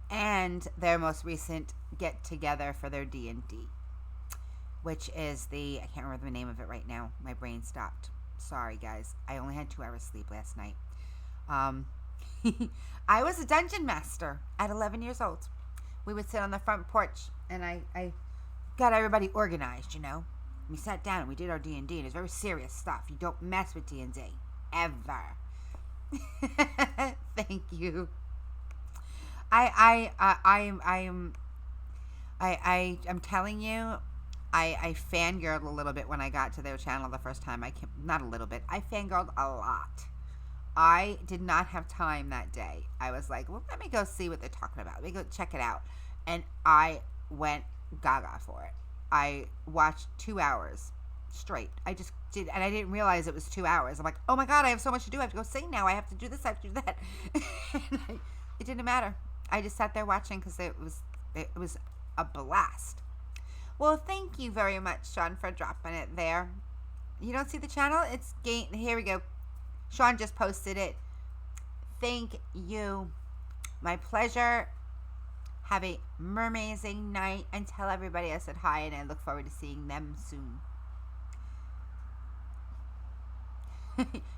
and their most recent get-together for their D&D, which is I can't remember the name of it right now. My brain stopped. Sorry, guys. I only had 2 hours sleep last night. I was a dungeon master at 11 years old. We would sit on the front porch, and I got everybody organized, We sat down and we did our D&D, and it's very serious stuff. You don't mess with D&D. Ever. Thank you. I'm telling you, I fangirled a little bit when I got to their channel the first time. Not a little bit. I fangirled a lot. I did not have time that day. I was like, well, let me go see what they're talking about. Let me go check it out. And I went gaga for it. I watched 2 hours straight. I just did, and I didn't realize it was 2 hours. I'm like, oh my God, I have so much to do. I have to go sing now. I have to do this. I have to do that. It didn't matter. I just sat there watching because it was a blast. Well, thank you very much, Sean, for dropping it there. You don't see the channel? It's here we go. Sean just posted it. Thank you. My pleasure. Have a MerMazing night, and tell everybody I said hi, and I look forward to seeing them soon.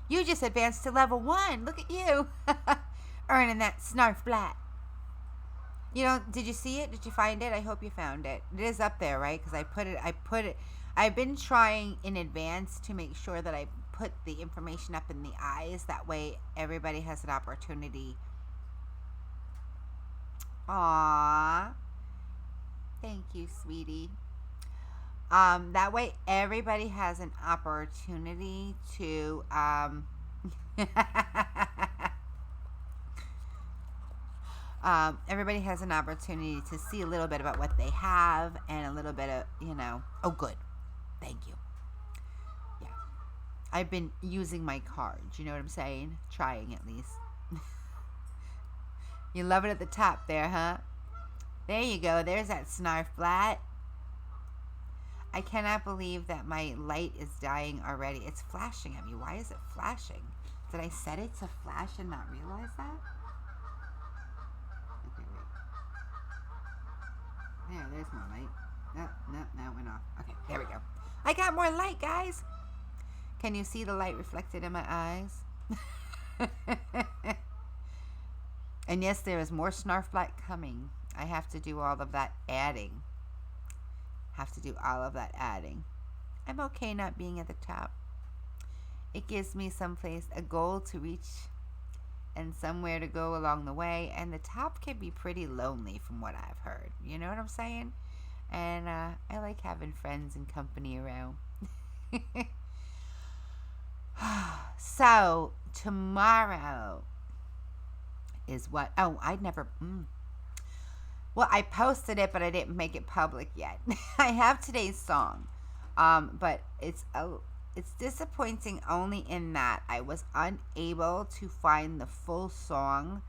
You just advanced to level 1. Look at you. Earning that snarf flat. You know, did you see it? Did you find it? I hope you found it. It is up there, right? Because I put it. I've been trying in advance to make sure that I put the information up in the eyes. That way everybody has an opportunity. Aww. Thank you, sweetie. That way everybody has an opportunity to everybody has an opportunity to see a little bit about what they have and a little bit of, oh, good. Thank you. Yeah. I've been using my cards. You know what I'm saying? Trying at least. You love it at the top there, huh? There you go. There's that snarf flat. I cannot believe that my light is dying already. It's flashing at me. Why is it flashing? Did I set it to flash and not realize that? Okay, wait. There, there's more light. No, it went off. Okay, there we go. I got more light, guys. Can you see the light reflected in my eyes? And yes, there is more snarf light coming. I have to do all of that adding. I'm okay not being at the top. It gives me someplace, a goal to reach and somewhere to go along the way. And the top can be pretty lonely from what I've heard. You know what I'm saying? And I like having friends and company around. So, tomorrow is what? Oh, well, I posted it, but I didn't make it public yet. I have today's song, but it's disappointing only in that I was unable to find the full song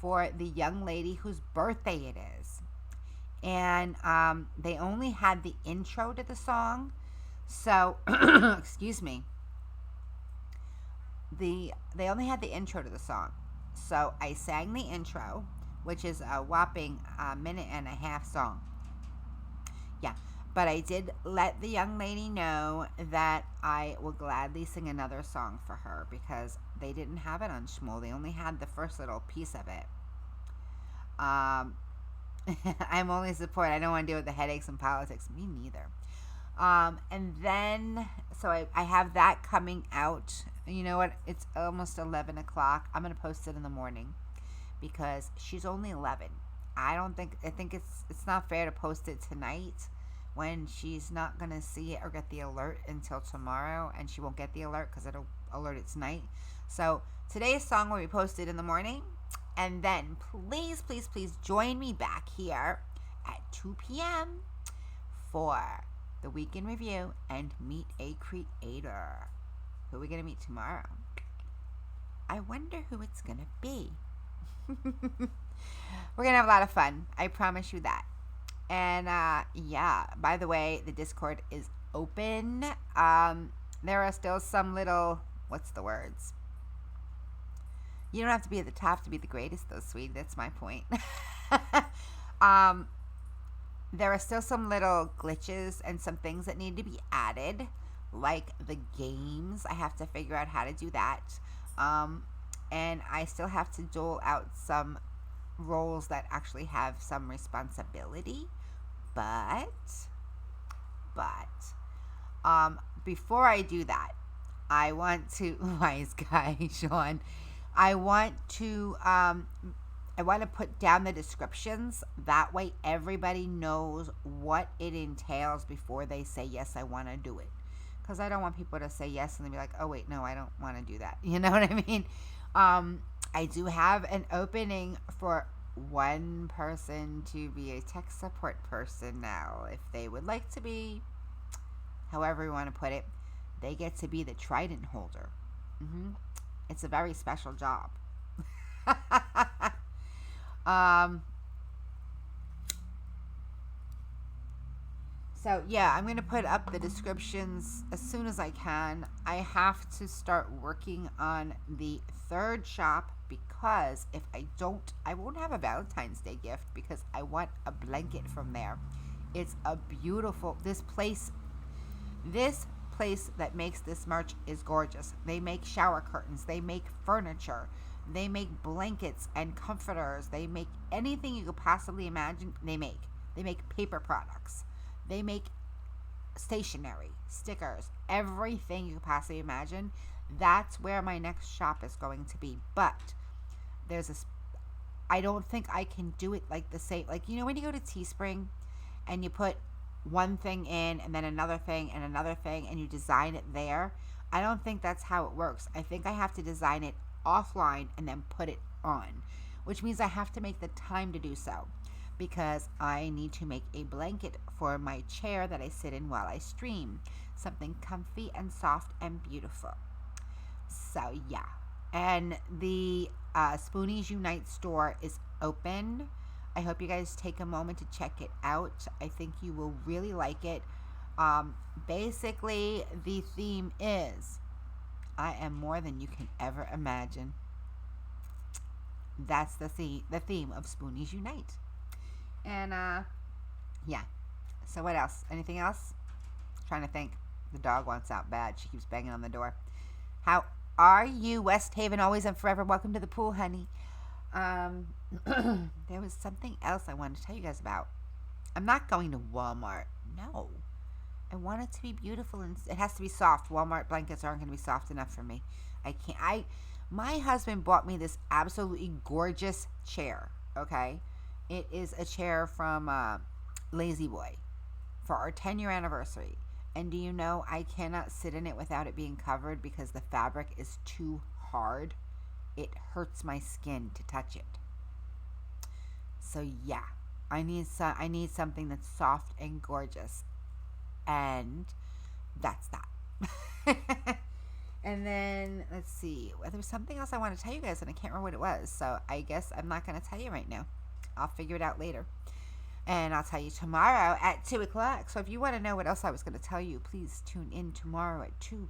for the young lady whose birthday it is. And they only had the intro to the song. So, excuse me. They only had the intro to the song. So I sang the intro, which is a whopping minute and a half song. Yeah, but I did let the young lady know that I will gladly sing another song for her because they didn't have it on Shmuel. They only had the first little piece of it. I'm only support. I don't want to deal with the headaches and politics. Me neither. And then, so I have that coming out. You know what? It's almost 11 o'clock. I'm going to post it in the morning because she's only 11. I think it's not fair to post it tonight when she's not going to see it or get the alert until tomorrow, and she won't get the alert because it'll alert it tonight. So today's song will be posted in the morning, and then please join me back here at 2 p.m. for the weekend review and meet a creator. Who are we going to meet tomorrow? I wonder who it's going to be. We're going to have a lot of fun. I promise you that. And, yeah, by the way, the Discord is open. There are still some little, what's the words? You don't have to be at the top to be the greatest, though, sweetie. That's my point. There are still some little glitches and some things that need to be added, like the games. I have to figure out how to do that. And I still have to dole out some roles that actually have some responsibility. But, before I do that, I want to, wise guy, Sean, I want to put down the descriptions. That way everybody knows what it entails before they say, yes, I want to do it. Because I don't want people to say yes and then be like, oh, wait, no, I don't want to do that. You know what I mean? I do have an opening for one person to be a tech support person now. If they would like to be, however you want to put it, they get to be the trident holder. It's a very special job. So yeah, I'm going to put up the descriptions as soon as I can. I have to start working on the third shop because if I don't, I won't have a Valentine's Day gift because I want a blanket from there. It's a beautiful, this place that makes this merch is gorgeous. They make shower curtains, they make furniture, they make blankets and comforters, they make anything you could possibly imagine. They make paper products, they make stationery, stickers, everything you could possibly imagine. That's where my next shop is going to be. But I don't think I can do it like the same, like, you know, when you go to Teespring and you put one thing in and then another thing and another thing and you design it there. I don't think that's how it works. I think I have to design it offline and then put it on, which means I have to make the time to do so because I need to make a blanket for my chair that I sit in while I stream. Something comfy and soft and beautiful. So yeah. And the Spoonies Unite store is open. I hope you guys take a moment to check it out. I think you will really like it. Basically, the theme is I am more than you can ever imagine. That's the theme of Spoonies Unite. And, yeah. So what else? Anything else? Trying to think. The dog wants out bad. She keeps banging on the door. How are you, West Haven? Always and forever. Welcome to the pool, honey. There was something else I wanted to tell you guys about. I'm not going to Walmart. No. I want it to be beautiful and it has to be soft. Walmart blankets aren't going to be soft enough for me. I can't. My husband bought me this absolutely gorgeous chair. Okay. It is a chair from Lazy Boy for our 10-year anniversary. And do you know I cannot sit in it without it being covered because the fabric is too hard. It hurts my skin to touch it. So yeah, I need something that's soft and gorgeous, and that's that. And then let's see, there was something else I want to tell you guys, and I can't remember what it was. So I guess I'm not going to tell you right now. I'll figure it out later, and I'll tell you tomorrow at 2:00. So if you want to know what else I was going to tell you, please tune in tomorrow at 2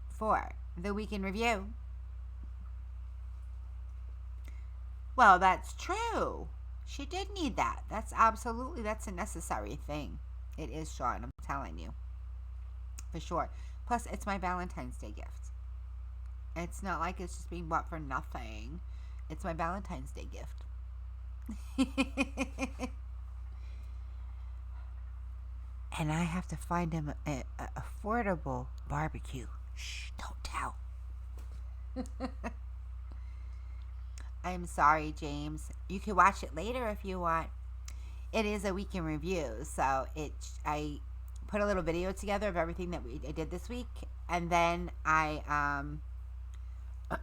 for the Week in Review. Well, that's true. She did need that. That's a necessary thing. It is, Sean. I'm telling you. For sure. Plus, it's my Valentine's Day gift. It's not like it's just being bought for nothing. It's my Valentine's Day gift. And I have to find him an affordable barbecue. Shh, don't tell. I'm sorry, James. You can watch it later if you want. It is a week in review, so I put a little video together of everything that I did this week, and then I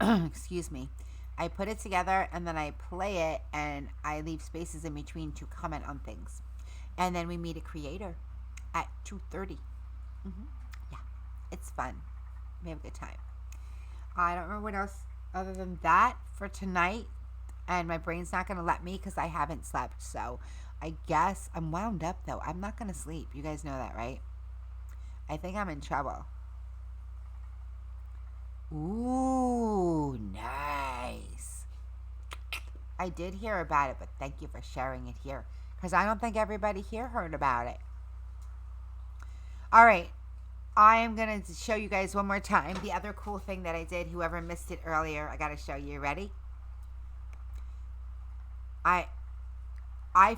excuse me, I put it together and then I play it and I leave spaces in between to comment on things, and then we meet a creator at 2:30. Yeah, it's fun. We have a good time. I don't remember what else other than that for tonight, and my brain's not going to let me because I haven't slept. So I guess I'm wound up though. I'm not going to sleep. You guys know that, right? I think I'm in trouble. Ooh, nice. I did hear about it, but thank you for sharing it here because I don't think everybody here heard about it. All right. I am going to show you guys one more time the other cool thing that I did. Whoever missed it earlier, I got to show you. Ready? I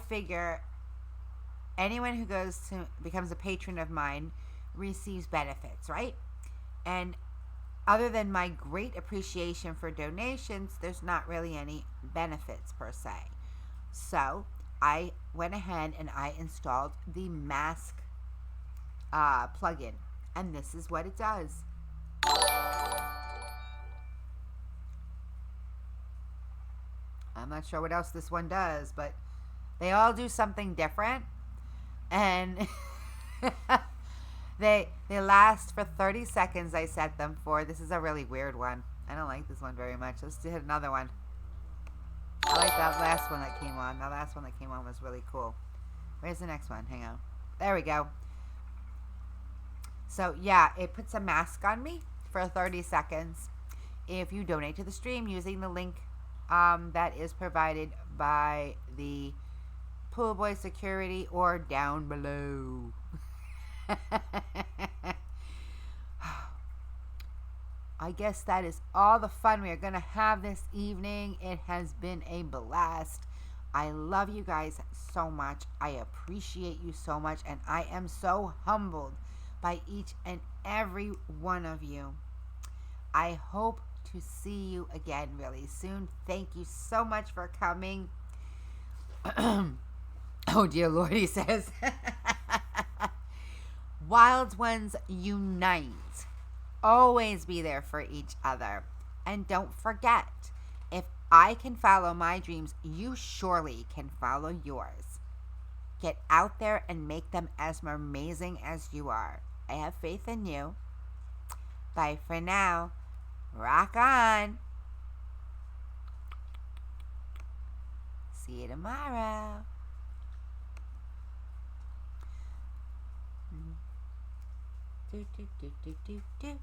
figure anyone who becomes a patron of mine receives benefits, right? And other than my great appreciation for donations, there's not really any benefits per se. So I went ahead and I installed the mask plugin. And this is what it does. I'm not sure what else this one does, but they all do something different. And they last for 30 seconds. I set them for. This is a really weird one. I don't like this one very much. Let's hit another one. I like that last one that came on. The last one that came on was really cool. Where's the next one? Hang on. There we go. So, yeah, it puts a mask on me for 30 seconds if you donate to the stream using the link that is provided by the Pool Boy Security or down below. I guess that is all the fun we are going to have this evening. It has been a blast. I love you guys so much. I appreciate you so much. And I am so humbled by each and every one of you. I hope to see you again really soon. Thank you so much for coming. Oh, dear Lord, he says. Wild ones unite. Always be there for each other. And don't forget, if I can follow my dreams, you surely can follow yours. Get out there and make them as amazing as you are. I have faith in you. Bye for now. Rock on. See you tomorrow. Do, do, do, do, do, do.